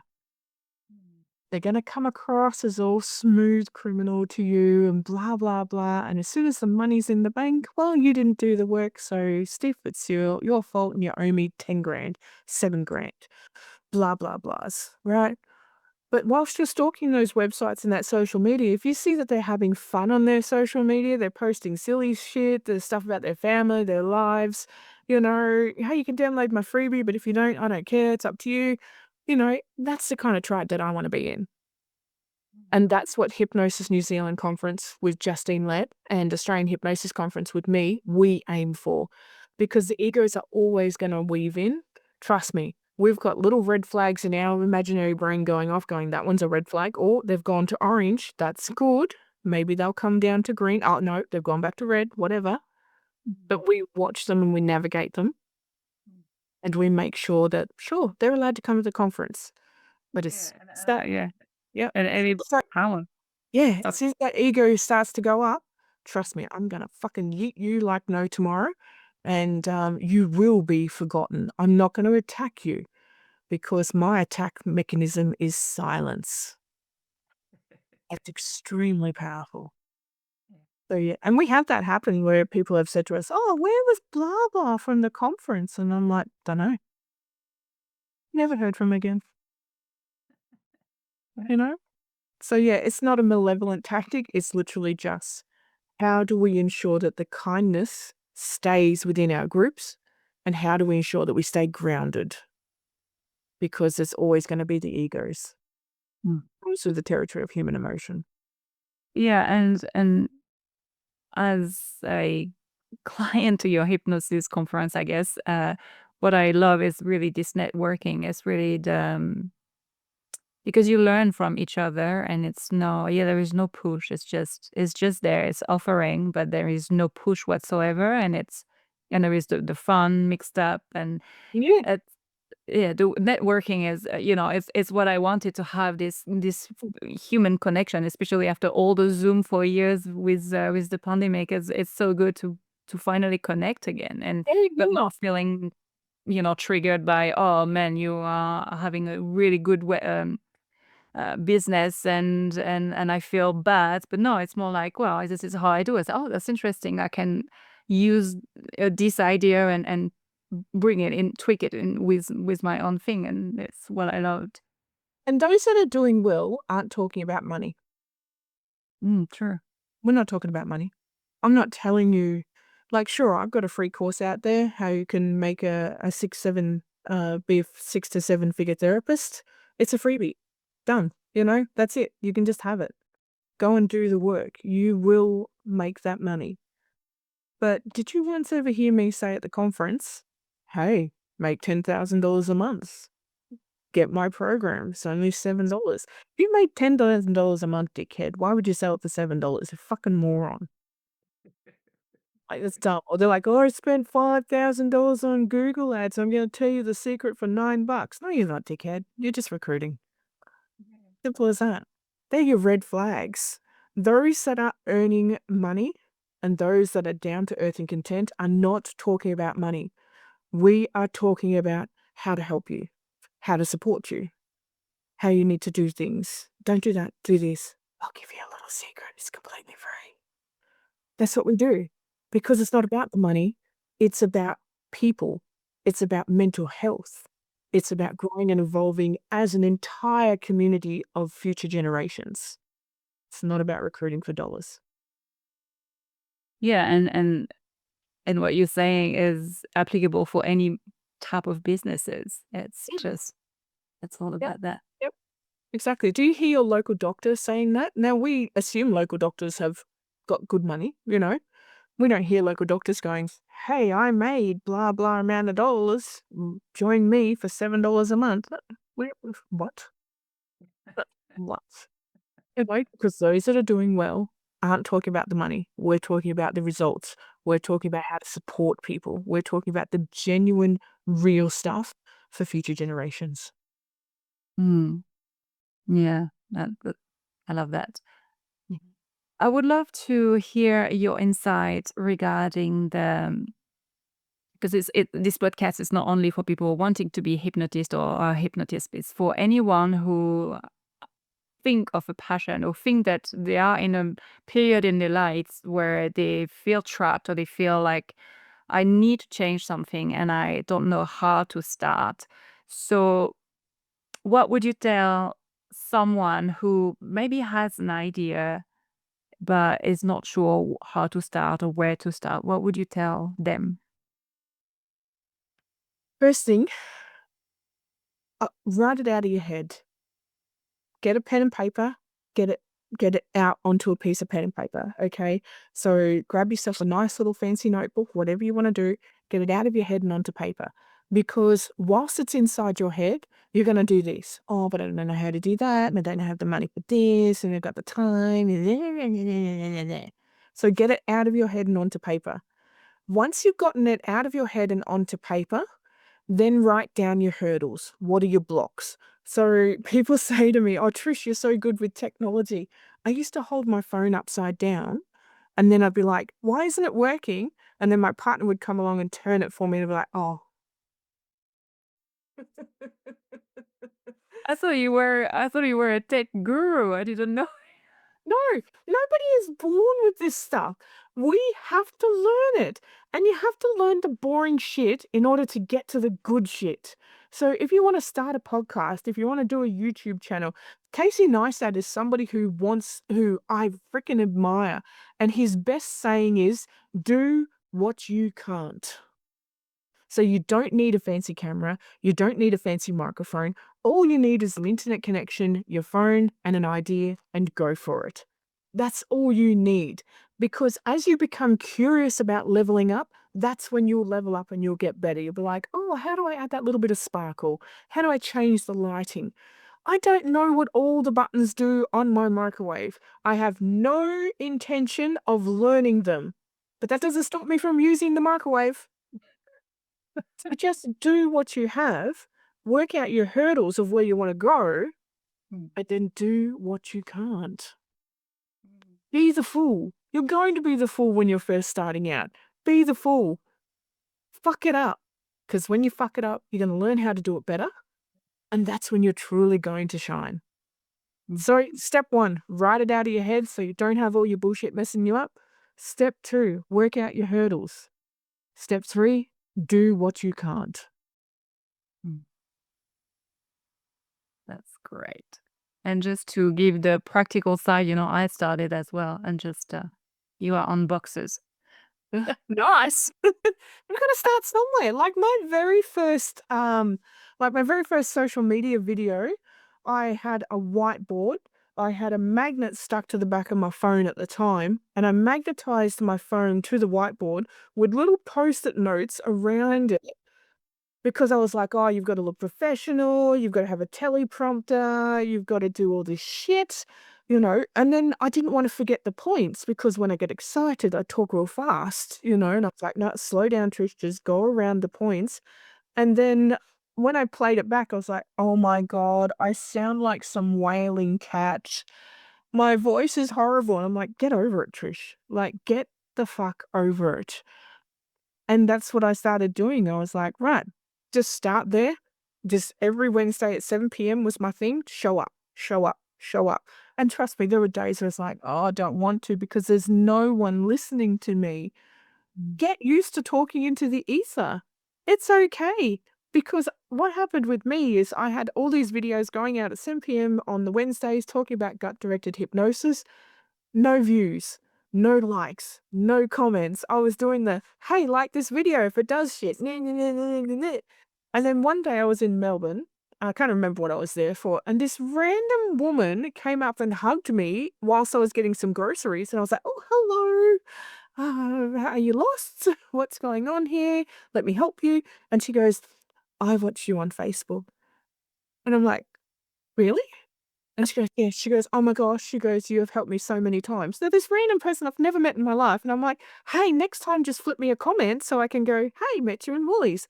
They're going to come across as all smooth criminal to you and blah, blah, blah. And as soon as the money's in the bank, well, you didn't do the work. So, Steve, it's your fault and you owe me 10 grand, 7 grand, blah, blah, blahs, right? But whilst you're stalking those websites and that social media, if you see that they're having fun on their social media, they're posting silly shit, there's stuff about their family, their lives, hey, you can download my freebie, but if you don't, I don't care. It's up to you. That's the kind of tribe that I want to be in. And that's what Hypnosis New Zealand Conference with Justine Lett and Australian Hypnosis Conference with me, we aim for. Because the egos are always going to weave in. Trust me, we've got little red flags in our imaginary brain going off, going, that one's a red flag. Or they've gone to orange. That's good. Maybe they'll come down to green. Oh, no, they've gone back to red, whatever. But we watch them and we navigate them. And we make sure that, sure, they're allowed to come to the conference. But it's that, Yeah. yeah. And any So, power. yeah, as soon as that ego starts to go up, trust me, I'm going to fucking yeet you like no tomorrow. And you will be forgotten. I'm not going to attack you because my attack mechanism is silence. It's extremely powerful. So, yeah. And we have that happen where people have said to us, oh, where was blah, blah from the conference? And I'm like, don't know. Never heard from him again. So, yeah, it's not a malevolent tactic. It's literally just, how do we ensure that the kindness stays within our groups? And how do we ensure that we stay grounded? Because there's always going to be the egos. Also the territory of human emotion. Yeah, and as a client to your hypnosis conference, I guess, what I love is really this networking. It's really because you learn from each other, and there is no push. It's just there. It's offering, but there is no push whatsoever, and there is the fun mixed up, and Yeah. the networking is it's what I wanted to have, this human connection, especially after all the Zoom for years with the pandemic. It's so good to finally connect again, and but not feeling triggered by, oh man, you are having a really good business, and I feel bad. But no, it's more like, well, this is how I do it. Oh, that's interesting. I can use this idea and bring it in, tweak it in with my own thing, and it's what I loved. And those that are doing well aren't talking about money. True. We're not talking about money. I'm not telling you, like, sure, I've got a free course out there, how you can make be a 6 to 7 figure therapist. It's a freebie. Done. That's it. You can just have it. Go and do the work. You will make that money. But did you once ever hear me say at the conference, hey, make $10,000 a month? Get my program. It's only $7. If you made $10,000 a month, dickhead, why would you sell it for $7? You're a fucking moron. Like, that's dumb. Or they're like, oh, I spent $5,000 on Google ads. I'm going to tell you the secret for $9. No, you're not, dickhead. You're just recruiting. Simple as that. They're your red flags. Those that are earning money and those that are down to earth and content are not talking about money. We are talking about how to help you, how to support you, how you need to do things. Don't do that. Do this. I'll give you a little secret. It's completely free. That's what we do because it's not about the money. It's about people. It's about mental health. It's about growing and evolving as an entire community of future generations. It's not about recruiting for dollars. Yeah, and what you're saying is applicable for any type of businesses. It's all Yep. about that. Yep. Exactly. Do you hear your local doctor saying that? Now, we assume local doctors have got good money, We don't hear local doctors going, hey, I made blah, blah amount of dollars. Join me for $7 a month. What? What? Because those that are doing well aren't talking about the money. We're talking about the results. We're talking about how to support people. We're talking about the genuine, real stuff for future generations. Mm. Yeah, I love that. I would love to hear your insight regarding because this podcast is not only for people wanting to be hypnotist or a hypnotist, it's for anyone who think of a passion or think that they are in a period in their lives where they feel trapped or they feel like I need to change something and I don't know how to start. So, what would you tell someone who maybe has an idea but is not sure how to start or where to start? What would you tell them? First thing, write it out of your head. Get a pen and paper, get it out onto a piece of pen and paper, okay? So grab yourself a nice little fancy notebook, whatever you want to do, get it out of your head and onto paper. Because whilst it's inside your head, you're going to do this. Oh, but I don't know how to do that, and I don't have the money for this, and I've got the time. So get it out of your head and onto paper. Once you've gotten it out of your head and onto paper, then write down your hurdles. What are your blocks? So people say to me, oh, Trish, you're so good with technology. I used to hold my phone upside down and then I'd be like, why isn't it working? And then my partner would come along and turn it for me and be like, oh. I thought you were a tech guru. I didn't know. No, nobody is born with this stuff. We have to learn it. And you have to learn the boring shit in order to get to the good shit. So if you want to start a podcast, if you want to do a YouTube channel, Casey Neistat is somebody who I freaking admire. And his best saying is, do what you can't. So you don't need a fancy camera. You don't need a fancy microphone. All you need is an internet connection, your phone, and an idea, and go for it. That's all you need. Because as you become curious about leveling up, that's when you'll level up and you'll get better. You'll be like, oh, how do I add that little bit of sparkle? How do I change the lighting? I don't know what all the buttons do on my microwave. I have no intention of learning them. But that doesn't stop me from using the microwave. So just do what you have, work out your hurdles of where you want to go, and then do what you can't. Be the fool. You're going to be the fool when you're first starting out. Be the fool. Fuck it up. Because when you fuck it up, you're going to learn how to do it better. And that's when you're truly going to shine. So, step 1, write it out of your head so you don't have all your bullshit messing you up. Step 2, work out your hurdles. Step 3, do what you can't. That's great. And just to give the practical side, I started as well, and just you are on boxes. Nice. We've got to start somewhere. Like my very first social media video, I had a whiteboard. I had a magnet stuck to the back of my phone at the time, and I magnetized my phone to the whiteboard with little post-it notes around it because I was like, oh, you've got to look professional, you've got to have a teleprompter, you've got to do all this shit, And then I didn't want to forget the points because when I get excited, I talk real fast, and I was like, no, slow down, Trish, just go around the points. And then when I played it back, I was like, oh my God, I sound like some wailing cat. My voice is horrible. And I'm like, get over it, Trish. Like, get the fuck over it. And that's what I started doing. I was like, right, just start there. Just every Wednesday at 7 p.m. was my thing. Show up, show up, show up. And trust me, there were days where I was like, oh, I don't want to because there's no one listening to me. Get used to talking into the ether. It's okay. Because what happened with me is I had all these videos going out at 7 p.m. on the Wednesdays talking about gut-directed hypnosis. No views, no likes, no comments. I was doing the, hey, like this video if it does shit. And then one day I was in Melbourne. I can't remember what I was there for. And this random woman came up and hugged me whilst I was getting some groceries. And I was like, oh, hello. Are you lost? What's going on here? Let me help you. And she goes, I watch you on Facebook. And I'm like, really? And she goes, yeah. She goes, oh my gosh. She goes, you have helped me so many times. Now, this random person I've never met in my life. And I'm like, hey, next time just flip me a comment so I can go, hey, met you in Woolies.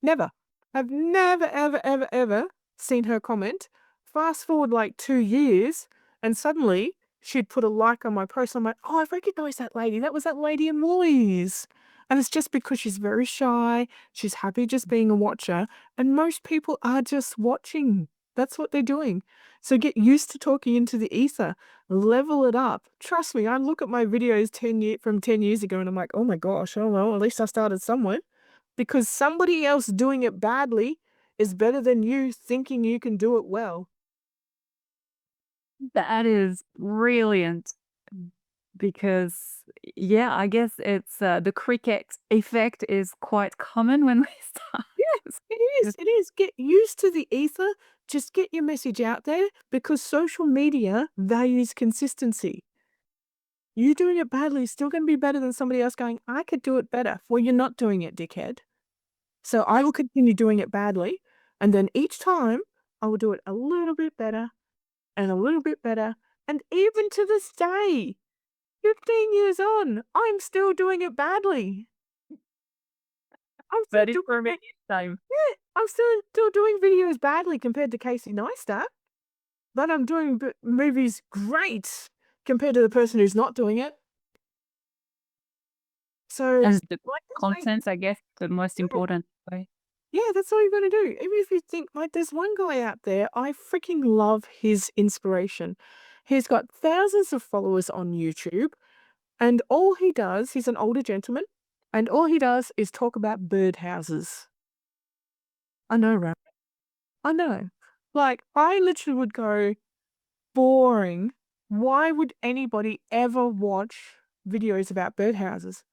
Never. I've never, ever, ever, ever seen her comment. Fast forward like 2 years, and suddenly she'd put a like on my post. I'm like, oh, I recognize that lady. That was that lady in Woolies. And it's just because she's very shy. She's happy just being a watcher. And most people are just watching. That's what they're doing. So get used to talking into the ether. Level it up. Trust me, I look at my videos from 10 years ago and I'm like, oh my gosh, oh well, at least I started somewhere. Because somebody else doing it badly is better than you thinking you can do it well. That is brilliant because, yeah, I guess it's the cricket effect is quite common when we start. Yes, it is. It is. Get used to the ether. Just get your message out there because social media values consistency. You doing it badly is still going to be better than somebody else going, I could do it better. Well, you're not doing it, dickhead. So I will continue doing it badly. And then each time I will do it a little bit better and a little bit better. And even to this day, 15 years on, I'm still doing it badly. I'm still But it's doing for me it. time. Yeah, I'm still doing videos badly compared to Casey Neistat, but I'm doing movies great compared to the person who's not doing it. So, As the like this way, content, I guess, the most important way. yeah, that's all you're gonna do. Even if you think like there's one guy out there, I freaking love his inspiration. He's got thousands of followers on YouTube, and all he does, he's an older gentleman, and all he does is talk about birdhouses. I know, right? I know. Like, I literally would go, boring. Why would anybody ever watch videos about birdhouses?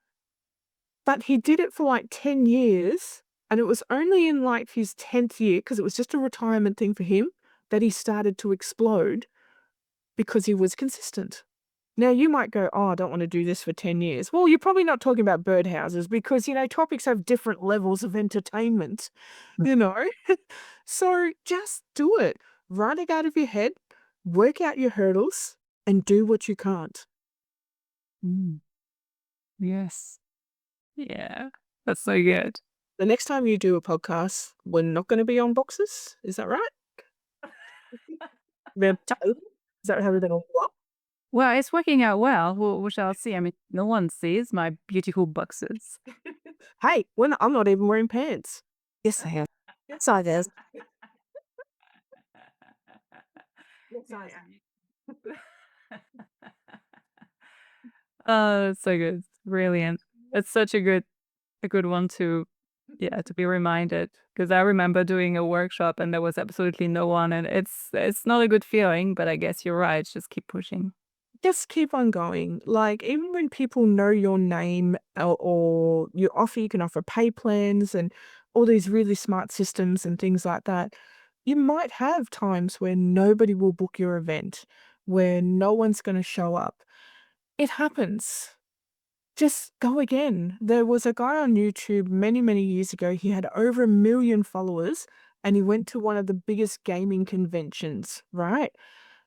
But he did it for like 10 years, and it was only in like his 10th year, because it was just a retirement thing for him, that he started to explode because he was consistent. Now, you might go, oh, I don't want to do this for 10 years. Well, you're probably not talking about birdhouses because, topics have different levels of entertainment, you know? So just do it. Write it out of your head, work out your hurdles, and do what you can't. Mm. Yes. Yeah. That's so good. The next time you do a podcast, we're not going to be on boxes. Is that right? Is that how everything will work? Well, it's working out well. We shall see. I mean, no one sees my beautiful boxes. Hey, I'm not even wearing pants. Yes, I am. Yes, I am. Yes, I am. Oh, it's so good. Brilliant. It's such a good one to be reminded because I remember doing a workshop and there was absolutely no one and it's not a good feeling, but I guess you're right. Just keep pushing. Just keep on going. Like, even when people know your name or you can offer pay plans and all these really smart systems and things like that, You might have times where nobody will book your event, where no one's going to show up. It happens. Just go again. There was a guy on YouTube many, many years ago. He had over 1 million followers and he went to one of the biggest gaming conventions, right?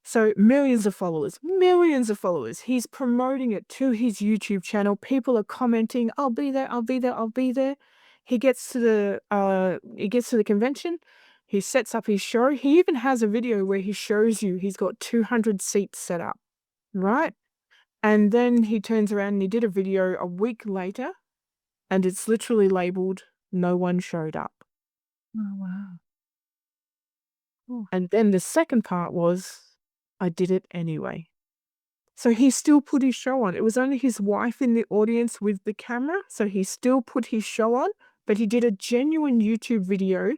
So millions of followers, millions of followers. He's promoting it to his YouTube channel. People are commenting, "I'll be there, I'll be there, I'll be there." He gets to the convention. He sets up his show. He even has a video where he shows you he's got 200 seats set up, right? And then he turns around and he did a video a week later and it's literally labeled, "No one showed up." Oh, wow. Ooh. And then the second part was, "I did it anyway." So he still put his show on. It was only his wife in the audience with the camera, so he still put his show on, but he did a genuine YouTube video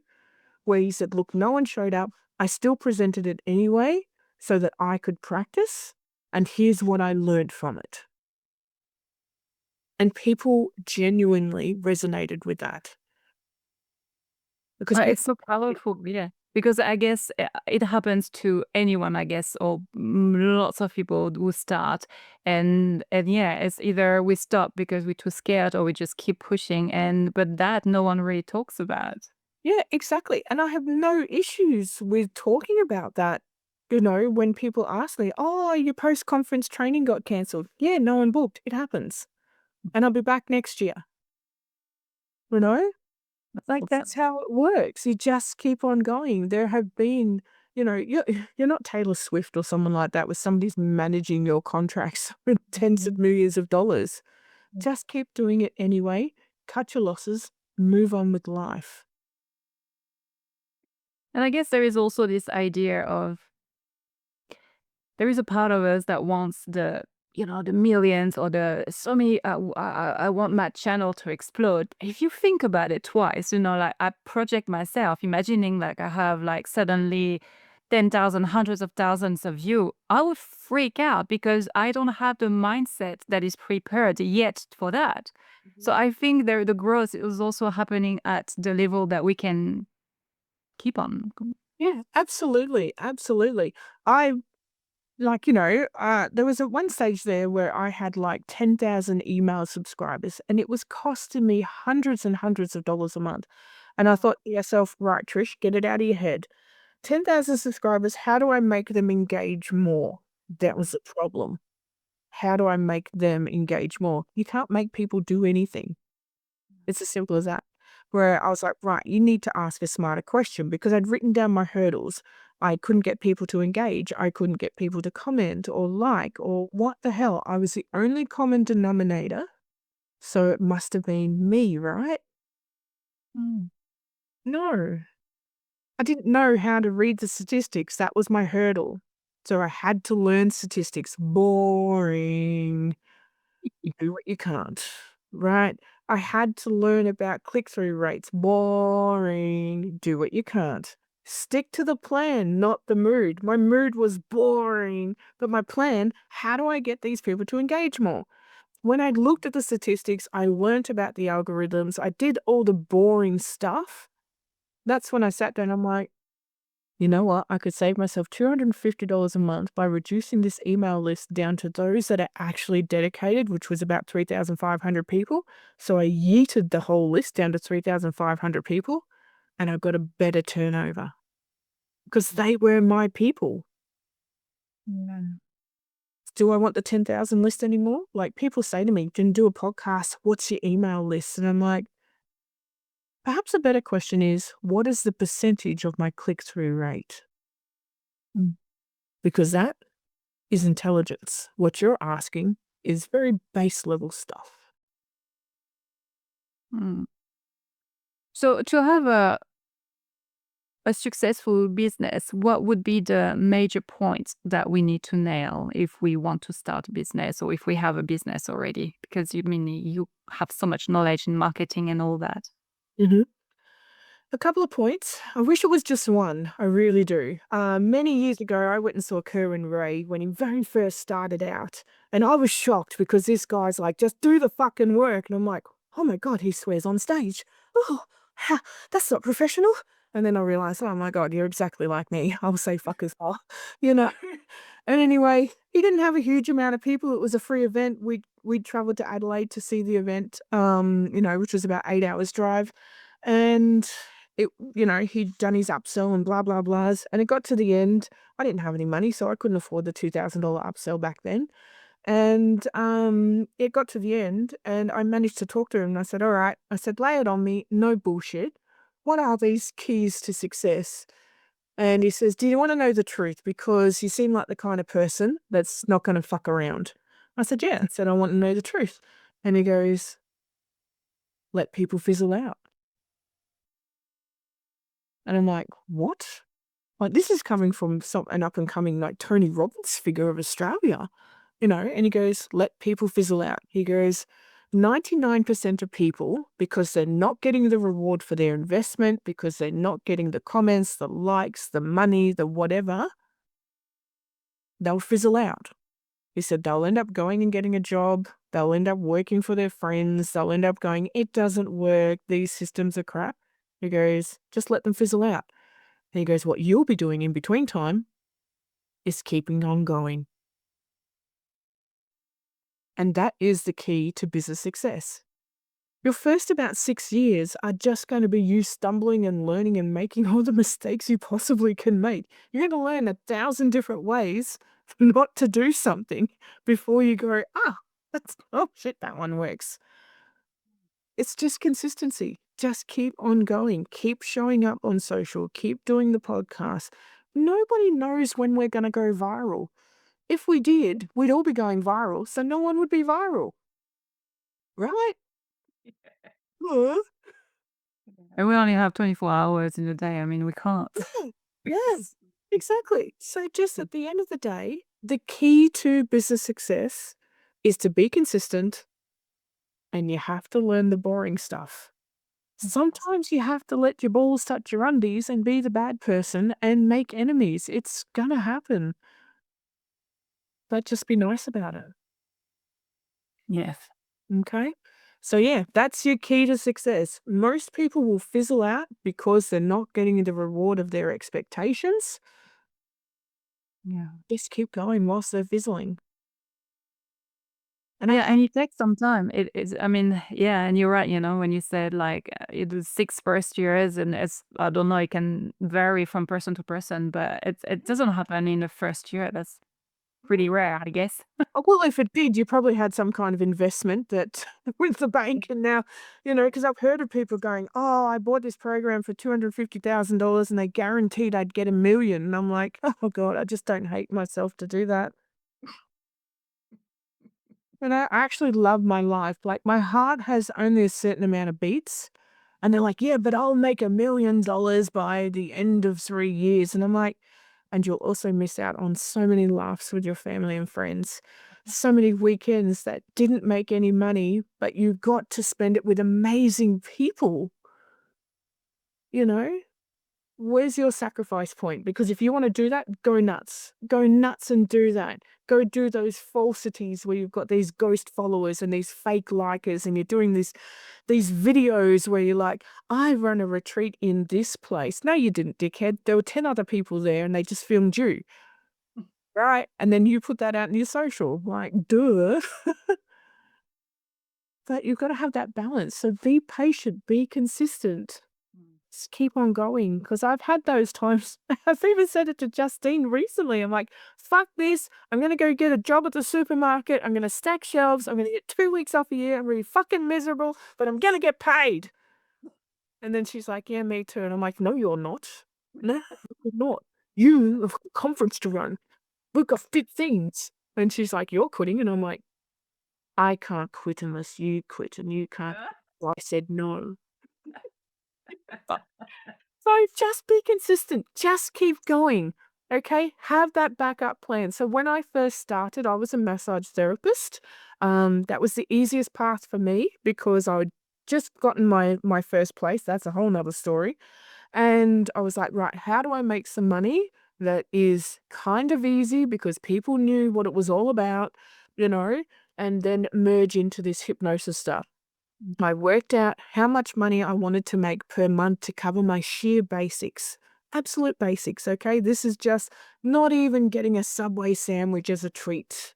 where he said, "Look, no one showed up. I still presented it anyway so that I could practice, and here's what I learned from it." And people genuinely resonated with that. Because It's people so powerful, yeah. Because I guess it happens to anyone, I guess, or lots of people who start, and yeah, it's either we stop because we're too scared, or we just keep pushing, and but that no one really talks about. Yeah, exactly. And I have no issues with talking about that. When people ask me, "Oh, your post-conference training got cancelled." Yeah, no one booked. It happens. And I'll be back next year. You know? Like, Awesome. that's how it works. You just keep on going. There have been, you're not Taylor Swift or someone like that where somebody's managing your contracts with tens of millions of dollars. Just keep doing it anyway. Cut your losses. Move on with life. And I guess there is also this idea of there is a part of us that wants the millions or the so many. I want my channel to explode. If you think about it twice, like I project myself, imagining like I have like suddenly 10,000, hundreds of thousands of views. I would freak out because I don't have the mindset that is prepared yet for that. So I think the growth is also happening at the level that we can keep on. Yeah, absolutely. Absolutely. I there was at one stage there where I had like 10,000 email subscribers and it was costing me hundreds and hundreds of dollars a month. And I thought to myself, right, Trish, get it out of your head. 10,000 subscribers, how do I make them engage more? That was the problem. How do I make them engage more? You can't make people do anything. It's as simple as that. Where I was like, right, you need to ask a smarter question because I'd written down my hurdles. I couldn't get people to engage. I couldn't get people to comment or like or what the hell. I was the only common denominator. So it must have been me, right? Mm. No, I didn't know how to read the statistics. That was my hurdle. So I had to learn statistics. Boring. You do what you can't, right? I had to learn about click-through rates. Boring. Do what you can't. Stick to the plan, not the mood. My mood was boring, but my plan, how do I get these people to engage more? When I looked at the statistics, I learnt about the algorithms. I did all the boring stuff. That's when I sat down. I'm like, you know what? I could save myself $250 a month by reducing this email list down to those that are actually dedicated, which was about 3,500 people. So I yeeted the whole list down to 3,500 people and I got a better turnover because they were my people. Yeah. Do I want the 10,000 list anymore? Like people say to me, "Can do a podcast. What's your email list?" And I'm like, perhaps a better question is, what is the percentage of my click-through rate? Mm. Because that is intelligence. What you're asking is very base level stuff. Mm. So to have a successful business, what would be the major points that we need to nail if we want to start a business or if we have a business already? Because you have so much knowledge in marketing and all that. hmm A couple of points. I wish it was just one. I really do. Many years ago, I went and saw Kerwin Ray when he very first started out. And I was shocked because this guy's like, just do the fucking work. And I'm like, oh my God, he swears on stage. Oh, that's not professional. And then I realized, oh my God, you're exactly like me. I'll say fuck as well, you know. And anyway, he didn't have a huge amount of people. It was a free event. We'd traveled to Adelaide to see the event, which was about 8 hours drive. And he'd done his upsell and blah, blah, blahs. And it got to the end. I didn't have any money, so I couldn't afford the $2,000 upsell back then. And it got to the end, and I managed to talk to him. And I said, all right. I said, lay it on me. No bullshit. What are these keys to success? And he says, do you want to know the truth? Because you seem like the kind of person that's not going to fuck around. I said, yeah. I said, I want to know the truth. And he goes, let people fizzle out. And I'm like, what? Like, this is coming from an up and coming, like, Tony Robbins figure of Australia, and he goes, let people fizzle out. He goes, 99% of people, because they're not getting the reward for their investment, because they're not getting the comments, the likes, the money, the whatever, they'll fizzle out. He said they'll end up going and getting a job. They'll end up working for their friends. They'll end up going, it doesn't work. These systems are crap. He goes, just let them fizzle out. And he goes, what you'll be doing in between time is keeping on going. And that is the key to business success. Your first about 6 years are just going to be you stumbling and learning and making all the mistakes you possibly can make. You're going to learn 1,000 different ways not to do something before you go, oh shit, that one works. It's just consistency. Just keep on going. Keep showing up on social. Keep doing the podcast. Nobody knows when we're going to go viral. If we did, we'd all be going viral, so no one would be viral. Right? Huh? And we only have 24 hours in a day. I mean, we can't. Yes, exactly. So just at the end of the day, the key to business success is to be consistent, and you have to learn the boring stuff. Sometimes you have to let your balls touch your undies and be the bad person and make enemies. It's gonna happen. But just be nice about it. Yes. Okay? So yeah, that's your key to success. Most people will fizzle out because they're not getting the reward of their expectations. Yeah. Just keep going whilst they're fizzling. And Yeah, and it takes some time. It is, I mean, yeah, and you're right, when you said like it was 6 first years, and I don't know, it can vary from person to person, but it doesn't happen in the first year. That's pretty rare, I guess. well, if it did, you probably had some kind of investment that with the bank, and now, because I've heard of people going, "Oh, I bought this program for $250,000, and they guaranteed I'd get $1 million." And I'm like, "Oh God, I just don't hate myself to do that." And I actually love my life. Like, my heart has only a certain amount of beats. And they're like, yeah, but I'll make $1 million by the end of 3 years. And I'm like, and you'll also miss out on so many laughs with your family and friends. So many weekends that didn't make any money, but you got to spend it with amazing people, you know? Where's your sacrifice point? Because if you want to do that, go nuts. Go nuts and do that. Go do those falsities where you've got these ghost followers and these fake likers, and you're doing these videos where you're like, I run a retreat in this place. No, you didn't, dickhead. There were 10 other people there and they just filmed you. Right? And then you put that out in your social. Like, duh. But you've got to have that balance. So be patient, be consistent. Just keep on going, because I've had those times. I've even said it to Justine recently. I'm like, fuck this. I'm going to go get a job at the supermarket. I'm going to stack shelves. I'm going to get 2 weeks off a year. I'm going to be fucking miserable, but I'm going to get paid. And then she's like, yeah, me too. And I'm like, no, you're not. No, you're not. You have a conference to run. We've got fit things. And she's like, you're quitting. And I'm like, I can't quit unless you quit, and you can't. So I said no. So just be consistent. Just keep going. Okay? Have that backup plan. So when I first started, I was a massage therapist. That was the easiest path for me because I'd just gotten my first place. That's a whole nother story. And I was like, right, how do I make some money that is kind of easy because people knew what it was all about, and then merge into this hypnosis stuff. I worked out how much money I wanted to make per month to cover my sheer basics. Absolute basics, okay? This is just not even getting a Subway sandwich as a treat,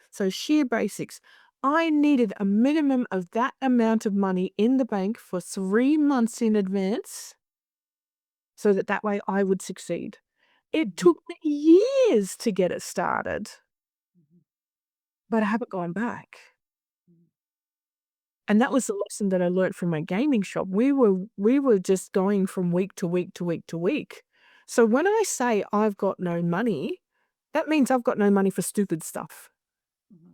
So sheer basics. I needed a minimum of that amount of money in the bank for 3 months in advance so that way I would succeed. It took me years to get it started, but I haven't gone back. And that was the lesson that I learned from my gaming shop. We were just going from week to week to week to week. So when I say I've got no money, that means I've got no money for stupid stuff.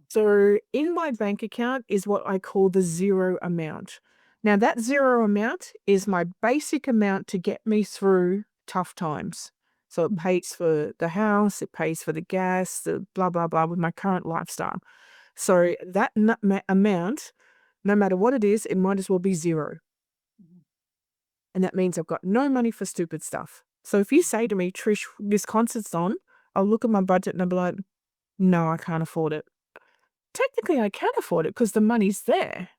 So in my bank account is what I call the zero amount. Now that zero amount is my basic amount to get me through tough times. So it pays for the house, it pays for the gas, the blah, blah, blah with my current lifestyle. So that amount, no matter what it is, it might as well be zero. And that means I've got no money for stupid stuff. So if you say to me, Trish, this concert's on, I'll look at my budget and I'll be like, no, I can't afford it. Technically, I can afford it because the money's there.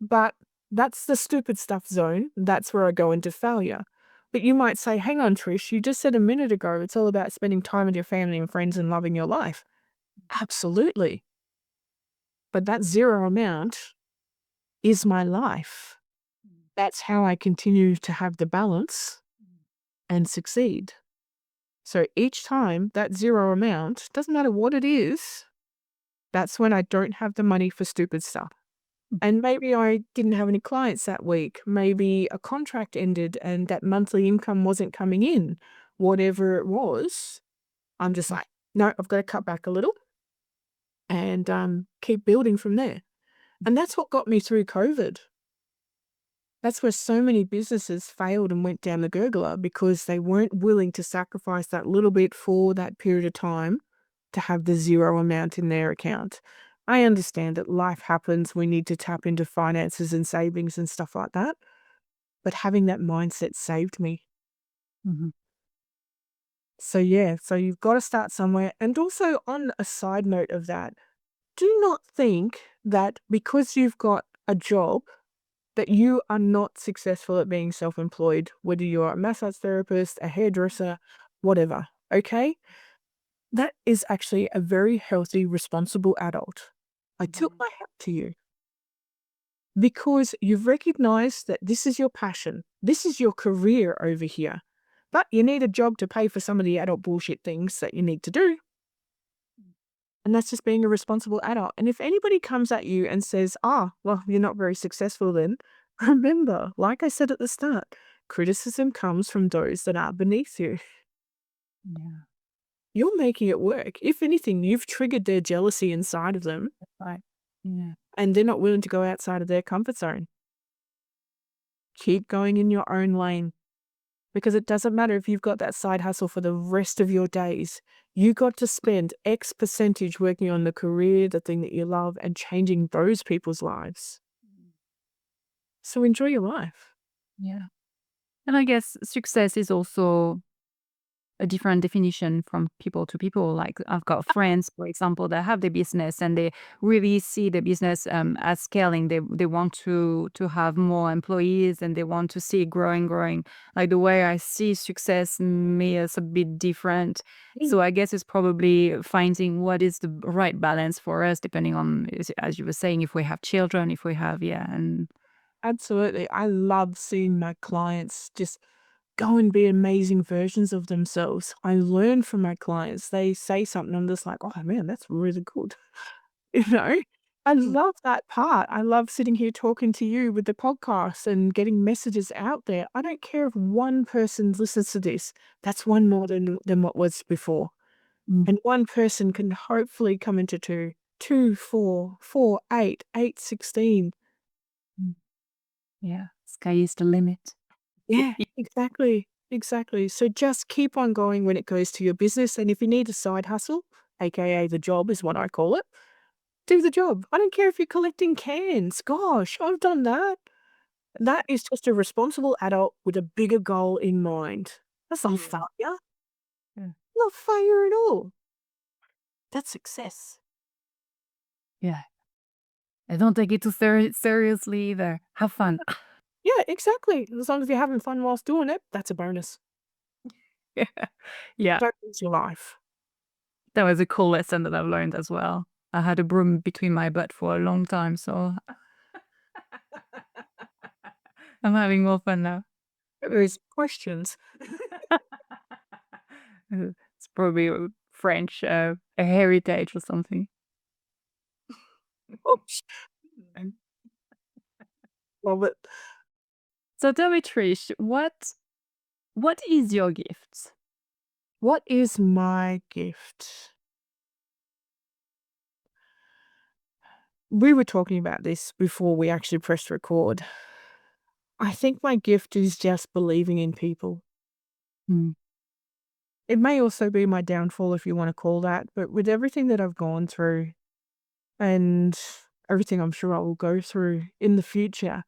But that's the stupid stuff zone. That's where I go into failure. But you might say, hang on, Trish, you just said a minute ago, it's all about spending time with your family and friends and loving your life. Absolutely. But that zero amount is my life. That's how I continue to have the balance and succeed. So each time that zero amount, doesn't matter what it is, that's when I don't have the money for stupid stuff. And maybe I didn't have any clients that week. Maybe a contract ended and that monthly income wasn't coming in. Whatever it was, I'm just like, no, I've got to cut back a little and keep building from there. And that's what got me through COVID. That's where so many businesses failed and went down the gurgler because they weren't willing to sacrifice that little bit for that period of time to have the zero amount in their account. I understand that life happens. We need to tap into finances and savings and stuff like that. But having that mindset saved me. So yeah, so you've got to start somewhere. And also on a side note of that, do not think that because you've got a job that you are not successful at being self-employed, whether you're a massage therapist, a hairdresser, whatever, okay? That is actually a very healthy, responsible adult. I tilt my hat to you because you've recognized that this is your passion. This is your career over here. But you need a job to pay for some of the adult bullshit things that you need to do. And that's just being a responsible adult. And if anybody comes at you and says, well, you're not very successful then, remember, like I said at the start, criticism comes from those that are beneath you. Yeah. You're making it work. If anything, you've triggered their jealousy inside of them. Right. Yeah. And they're not willing to go outside of their comfort zone. Keep going in your own lane. Because it doesn't matter if you've got that side hustle for the rest of your days. You got to spend X percentage working on the career, the thing that you love, and changing those people's lives. So enjoy your life. Yeah. And I guess success is also a different definition from people to people. Like I've got friends, for example, that have their business and they really see the business as scaling. They want to have more employees and they want to see it growing. Like the way I see success me is a bit different. So I guess it's probably finding what is the right balance for us, depending on, as you were saying, if we have children, if we have, and Absolutely. I love seeing my clients just go and be amazing versions of themselves. I learn from my clients. They say something, I'm just like, oh man, that's really good. You know, I love that part. I love sitting here talking to you with the podcast and getting messages out there. I don't care if one person listens to this. That's one more than what was before. Mm. And one person can hopefully come into two, 4, 4, 8, 8, 16. Mm. Yeah, sky is the limit. Yeah, exactly. Exactly. So just keep on going when it goes to your business. And if you need a side hustle, AKA the job is what I call it, do the job. I don't care if you're collecting cans. Gosh, I've done that. That is just a responsible adult with a bigger goal in mind. That's not failure. Yeah. Not failure at all. That's success. Yeah. And don't take it too seriously either. Have fun. Yeah, exactly. As long as you're having fun whilst doing it, that's a bonus. Yeah, That is your life. that was a cool lesson that I've learned as well. I had a broom between my butt for a long time, so I'm having more fun now. There's questions. It's probably a French, a heritage or something. Oops. And love it. So tell me, Trish, what is your gift? What is my gift? We were talking about this before we actually pressed record. I think my gift is just believing in people. Mm. It may also be my downfall, if you want to call that, but with everything that I've gone through and everything I'm sure I will go through in the future,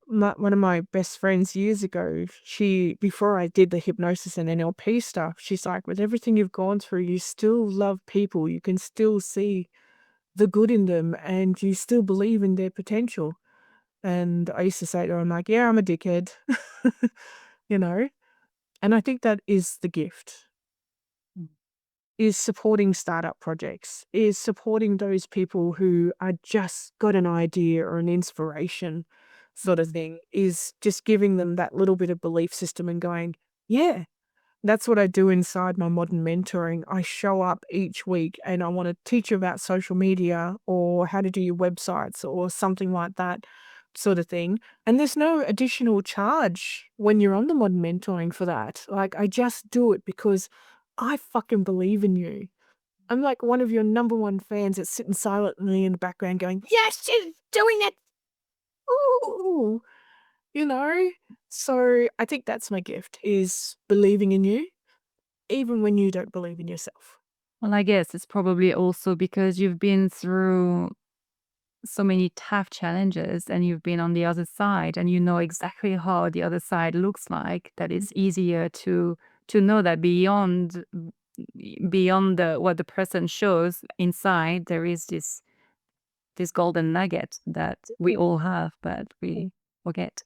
one of my best friends years ago, before I did the hypnosis and NLP stuff, she's like, with everything you've gone through, you still love people. You can still see the good in them and you still believe in their potential. And I used to say to her, I'm like, yeah, I'm a dickhead, you know? And I think that is the gift, Mm. is supporting startup projects, is supporting those people who are just got an idea or an inspiration sort of thing, is just giving them that little bit of belief system and going, yeah, that's what I do inside my modern mentoring. I show up each week and I want to teach you about social media or how to do your websites or something like that sort of thing. And there's no additional charge when you're on the modern mentoring for that. Like, I just do it because I fucking believe in you. I'm like one of your number one fans that's sitting silently in the background going, yes, she's doing it. Ooh, you know? So I think that's my gift, is believing in you even when you don't believe in yourself. Well, I guess it's probably also because you've been through so many tough challenges and you've been on the other side and you know exactly how the other side looks like, that it's easier to know that beyond what the person shows inside, there is this golden nugget that we all have, but we forget.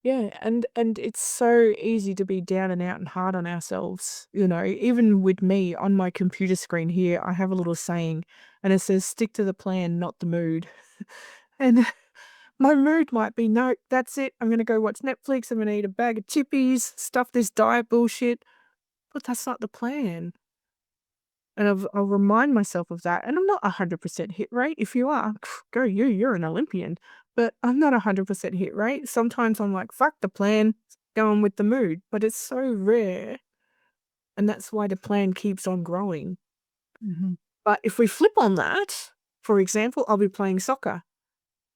Yeah, and it's so easy to be down and out and hard on ourselves, you know. Even with me on my computer screen here, I have a little saying and it says, stick to the plan, not the mood. And my mood might be, no, that's it. I'm going to go watch Netflix. I'm going to eat a bag of chippies, stuff this diet bullshit. But that's not the plan. And I'll remind myself of that. And I'm not 100% hit rate. If you are, go you, you're an Olympian. But I'm not 100% hit rate. Sometimes I'm like, fuck the plan, going with the mood. But it's so rare. And that's why the plan keeps on growing. Mhm. But if we flip on that, for example, I'll be playing soccer.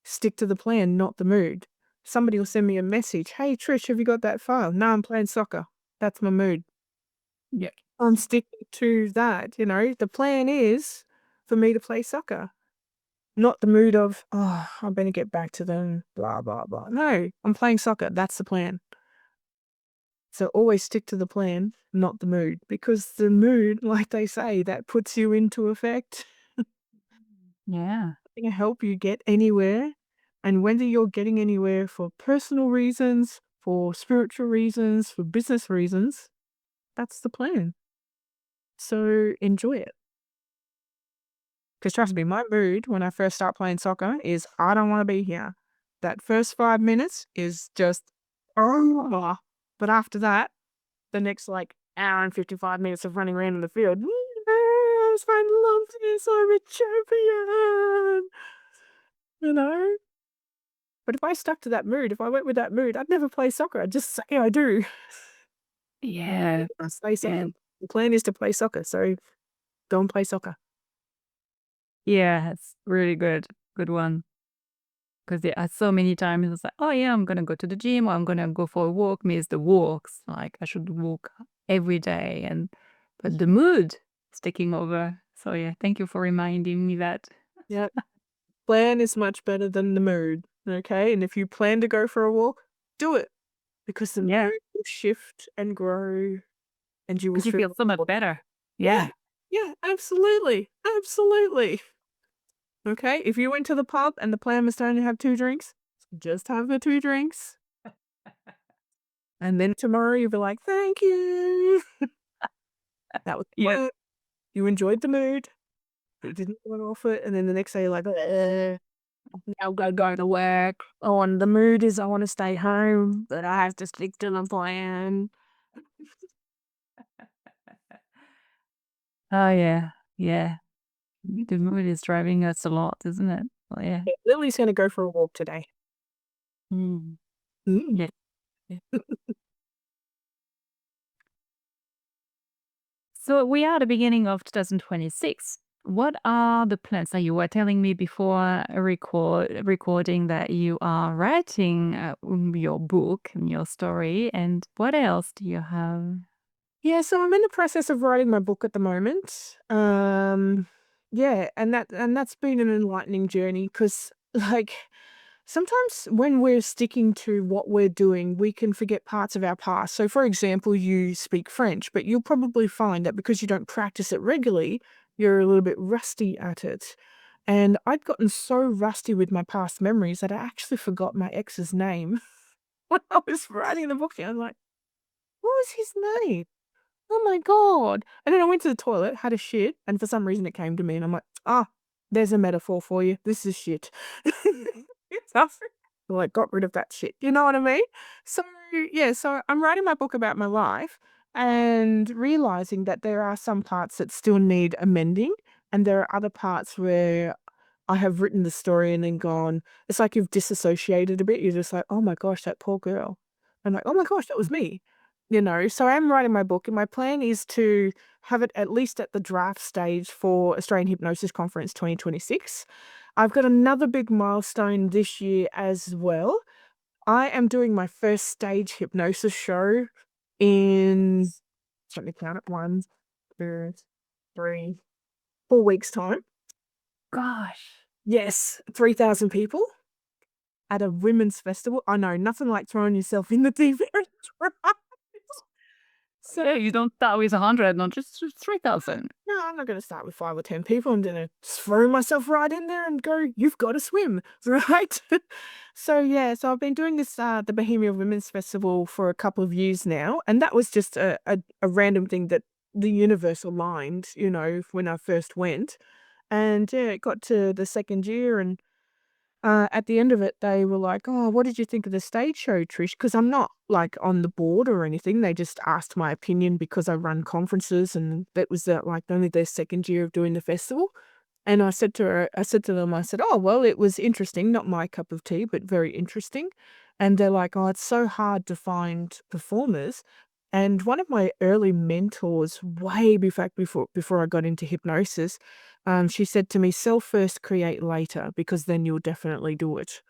Stick to the plan, not the mood. Somebody will send me a message. Hey, Trish, have you got that file? No, I'm playing soccer. That's my mood. Yeah. I'm sticking to that, you know. The plan is for me to play soccer, not the mood of, oh, I better get back to them, blah, blah, blah. No, I'm playing soccer. That's the plan. So always stick to the plan, not the mood, because the mood, like they say, that puts you into effect. Yeah. It can help you get anywhere. And whether you're getting anywhere for personal reasons, for spiritual reasons, for business reasons, that's the plan. So enjoy it. Because trust me, my mood when I first start playing soccer is I don't want to be here. That first 5 minutes is just, oh. But after that, the next like hour and 55 minutes of running around in the field, yes, I love this, I'm a champion, you know? But if I stuck to that mood, if I went with that mood, I'd never play soccer. I'd just say I do. Yeah. I play soccer. Yeah. The plan is to play soccer, so go and play soccer. Yeah, it's really good. Good one. Because there are so many times it's like, oh yeah, I'm gonna go to the gym or I'm gonna go for a walk. Miss the walks. Like I should walk every day, and but the mood is taking over. So yeah, thank you for reminding me that. Yeah. Plan is much better than the mood, okay? And if you plan to go for a walk, do it, because the Yeah, mood will shift and grow and you will because you feel feel so much more. better. Yeah, Yeah. yeah, absolutely, absolutely. Okay? If you went to the pub and the plan was to only have 2 drinks, just have the 2 drinks. And then tomorrow you'll be like, "Thank you. That was Yeah. work. You enjoyed the mood. It didn't go off it." And then the next day you're like, now I've gotta go to work. Oh, and the mood is I wanna stay home, but I have to stick to the plan." Oh, yeah. Yeah. The mood is driving us a lot, isn't it? Oh, yeah. Yeah, Lily's gonna go for a walk today. Mm. Mm. Yeah. Yeah. So we are at the beginning of 2026. What are the plans that you were telling me before recording that you are writing your book and your story? And what else do you have? Yeah, so I'm in the process of writing my book at the moment. Yeah, and that's been an enlightening journey because, like, sometimes when we're sticking to what we're doing, we can forget parts of our past. So, for example, you speak French, but you'll probably find that because you don't practice it regularly, you're a little bit rusty at it. And I'd gotten so rusty with my past memories that I actually forgot my ex's name when I was writing the book. I was like, what was his name? Oh my god. And then I went to the toilet, had a shit, and for some reason it came to me and I'm like, "Ah, there's a metaphor for you. This is shit." It's awesome. Like, got rid of that shit. You know what I mean? So, yeah, so I'm writing my book about my life and realizing that there are some parts that still need amending, and there are other parts where I have written the story and then gone it's like you've disassociated a bit. You're just like, "Oh my gosh, that poor girl." I'm like, "Oh my gosh, that was me." You know, so I'm writing my book, and my plan is to have it at least at the draft stage for Australian Hypnosis Conference 2026. I've got another big milestone this year as well. I am doing my first stage hypnosis show in, let me count it, 1, 2, 3, 4 weeks' time. Gosh. Yes, 3,000 people at a women's festival. I know, nothing like throwing yourself in the deep end, right? So Yeah, you don't start with 100, not just 3,000. no, I'm not gonna start with 5 or 10 people. I'm gonna throw myself right in there and go, "You've gotta swim," right? So, yeah, so I've been doing this, the Bohemia Women's Festival for a couple of years now, and that was just a random thing that the universe aligned, you know, when I first went. And, yeah, it got to the 2nd year and at the end of it, they were like, "Oh, what did you think of the stage show, Trish?" Because I'm not, like, on the board or anything. They just asked my opinion because I run conferences, and that was, like, only their 2nd year of doing the festival. And I said to them, I said, "Oh, well, it was interesting, not my cup of tea, but very interesting." And they're like, "Oh, it's so hard to find performers." And one of my early mentors, way before I got into hypnosis, she said to me, "Sell first, create later, because then you'll definitely do it."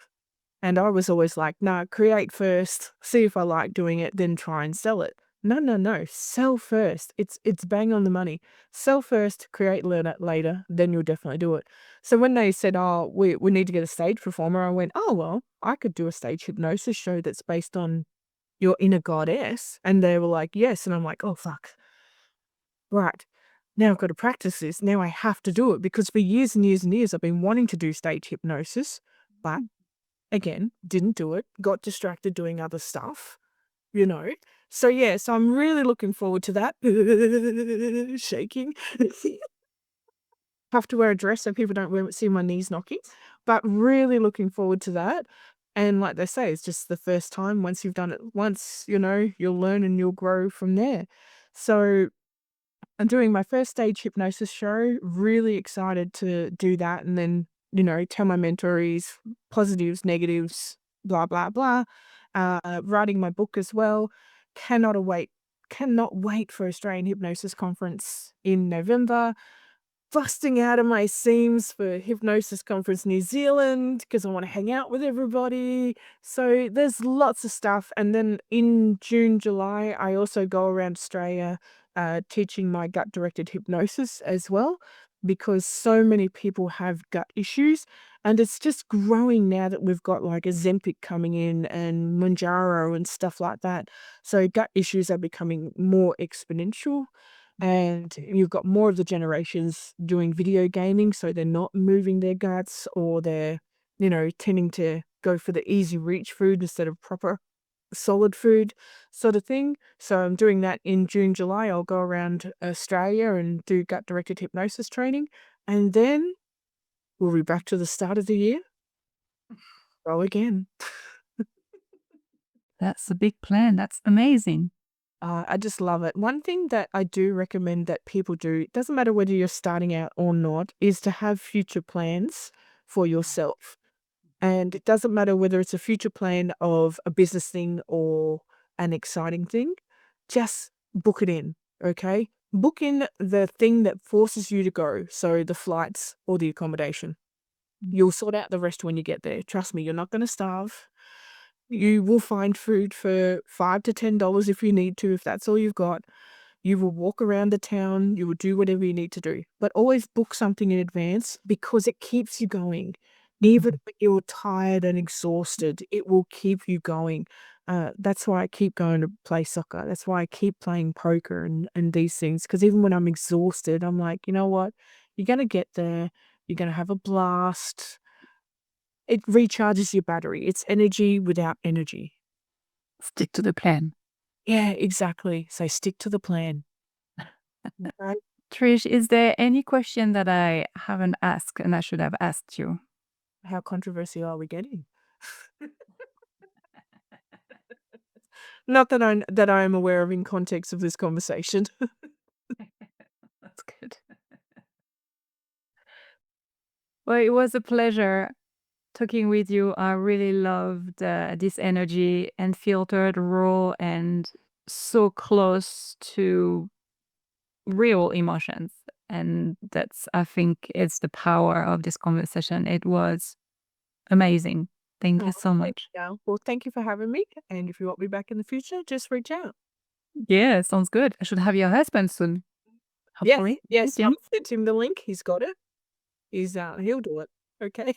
And I was always like, "No, create first, see if I like doing it, then try and sell it." No, no, no, sell first. It's bang on the money. Sell first, create later, then you'll definitely do it. So when they said, "Oh, we need to get a stage performer," I went, "Oh, well, I could do a stage hypnosis show that's based on your inner goddess." And they were like, "Yes." And I'm like, "Oh, fuck. Right. Now I've got to practice this. Now I have to do it because for years and years and years I've been wanting to do stage hypnosis, but again, didn't do it. Got distracted doing other stuff, you know. So yeah, so I'm really looking forward to that. Shaking. Have to wear a dress so people don't see my knees knocking, but really looking forward to that. And like they say, it's just the first time. Once you've done it once, you know, you'll learn and you'll grow from there. So I'm doing my first stage hypnosis show, really excited to do that and then, you know, tell my mentorees positives, negatives, blah, blah, blah. Writing my book as well. Cannot await, cannot wait for Australian Hypnosis Conference in November. Busting out of my seams for Hypnosis Conference New Zealand because I want to hang out with everybody. So there's lots of stuff. And then in June, July, I also go around Australia teaching my gut directed hypnosis as well because so many people have gut issues. And it's just growing now that we've got like Ozempic coming in and Manjaro and stuff like that. So gut issues are becoming more exponential. And you've got more of the generations doing video gaming, so they're not moving their guts, or they're, tending to go for the easy reach food instead of proper solid food sort of thing. So I'm doing that in June, July. I'll go around Australia and do gut-directed hypnosis training. And then we'll be back to the start of the year. Go again. That's a big plan. That's amazing. I just love it. One thing that I do recommend that people do, it doesn't matter whether you're starting out or not, is to have future plans for yourself. And it doesn't matter whether it's a future plan of a business thing or an exciting thing, just book it in, okay? Book in the thing that forces you to go, so the flights or the accommodation. You'll sort out the rest when you get there. Trust me, you're not going to starve. You will find food for $5 to $10 if you need to, if that's all you've got. You will walk around the town, you will do whatever you need to do. But always book something in advance because it keeps you going. Even when you're tired and exhausted, it will keep you going. That's why I keep going to play soccer. That's why I keep playing poker and these things. Because even when I'm exhausted, I'm like, you know what? You're going to get there. You're going to have a blast. It recharges your battery. It's energy without energy. Stick to the plan. Yeah, exactly. So stick to the plan. Right? Trish, is there any question that I haven't asked and I should have asked you? How controversial are we getting? Not that I'm aware of in context of this conversation. That's good. Well, it was a pleasure talking with you. I really loved this energy, and filtered, raw, and so close to real emotions. And that's, I think, it's the power of this conversation. It was amazing. Thank you Oh, so much. yeah. Well, thank you for having me. And if you want me back in the future, just reach out. Yeah, sounds good. I should have your husband soon. Yes, Hopefully. yes. Yeah, I've sent him the link. He's got it. He'll do it. Okay.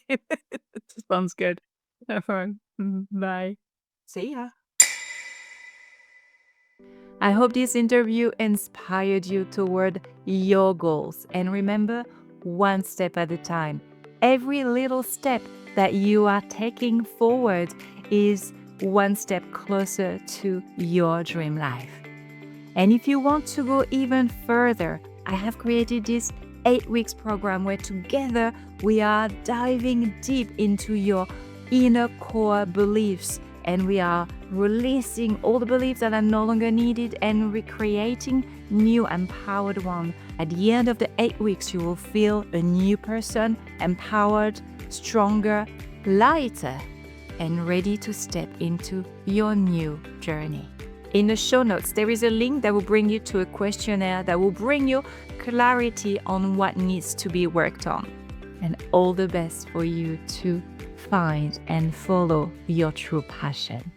sounds good. Bye. See ya. I hope this interview inspired you toward your goals. And remember, one step at a time. Every little step that you are taking forward is one step closer to your dream life. And if you want to go even further, I have created this 8 weeks program where together we are diving deep into your inner core beliefs, and we are releasing all the beliefs that are no longer needed and recreating new empowered ones. At the end of the 8 weeks, you will feel a new person, empowered, stronger, lighter, and ready to step into your new journey. In the show notes, there is a link that will bring you to a questionnaire that will bring you clarity on what needs to be worked on. And all the best for you to find and follow your true passion.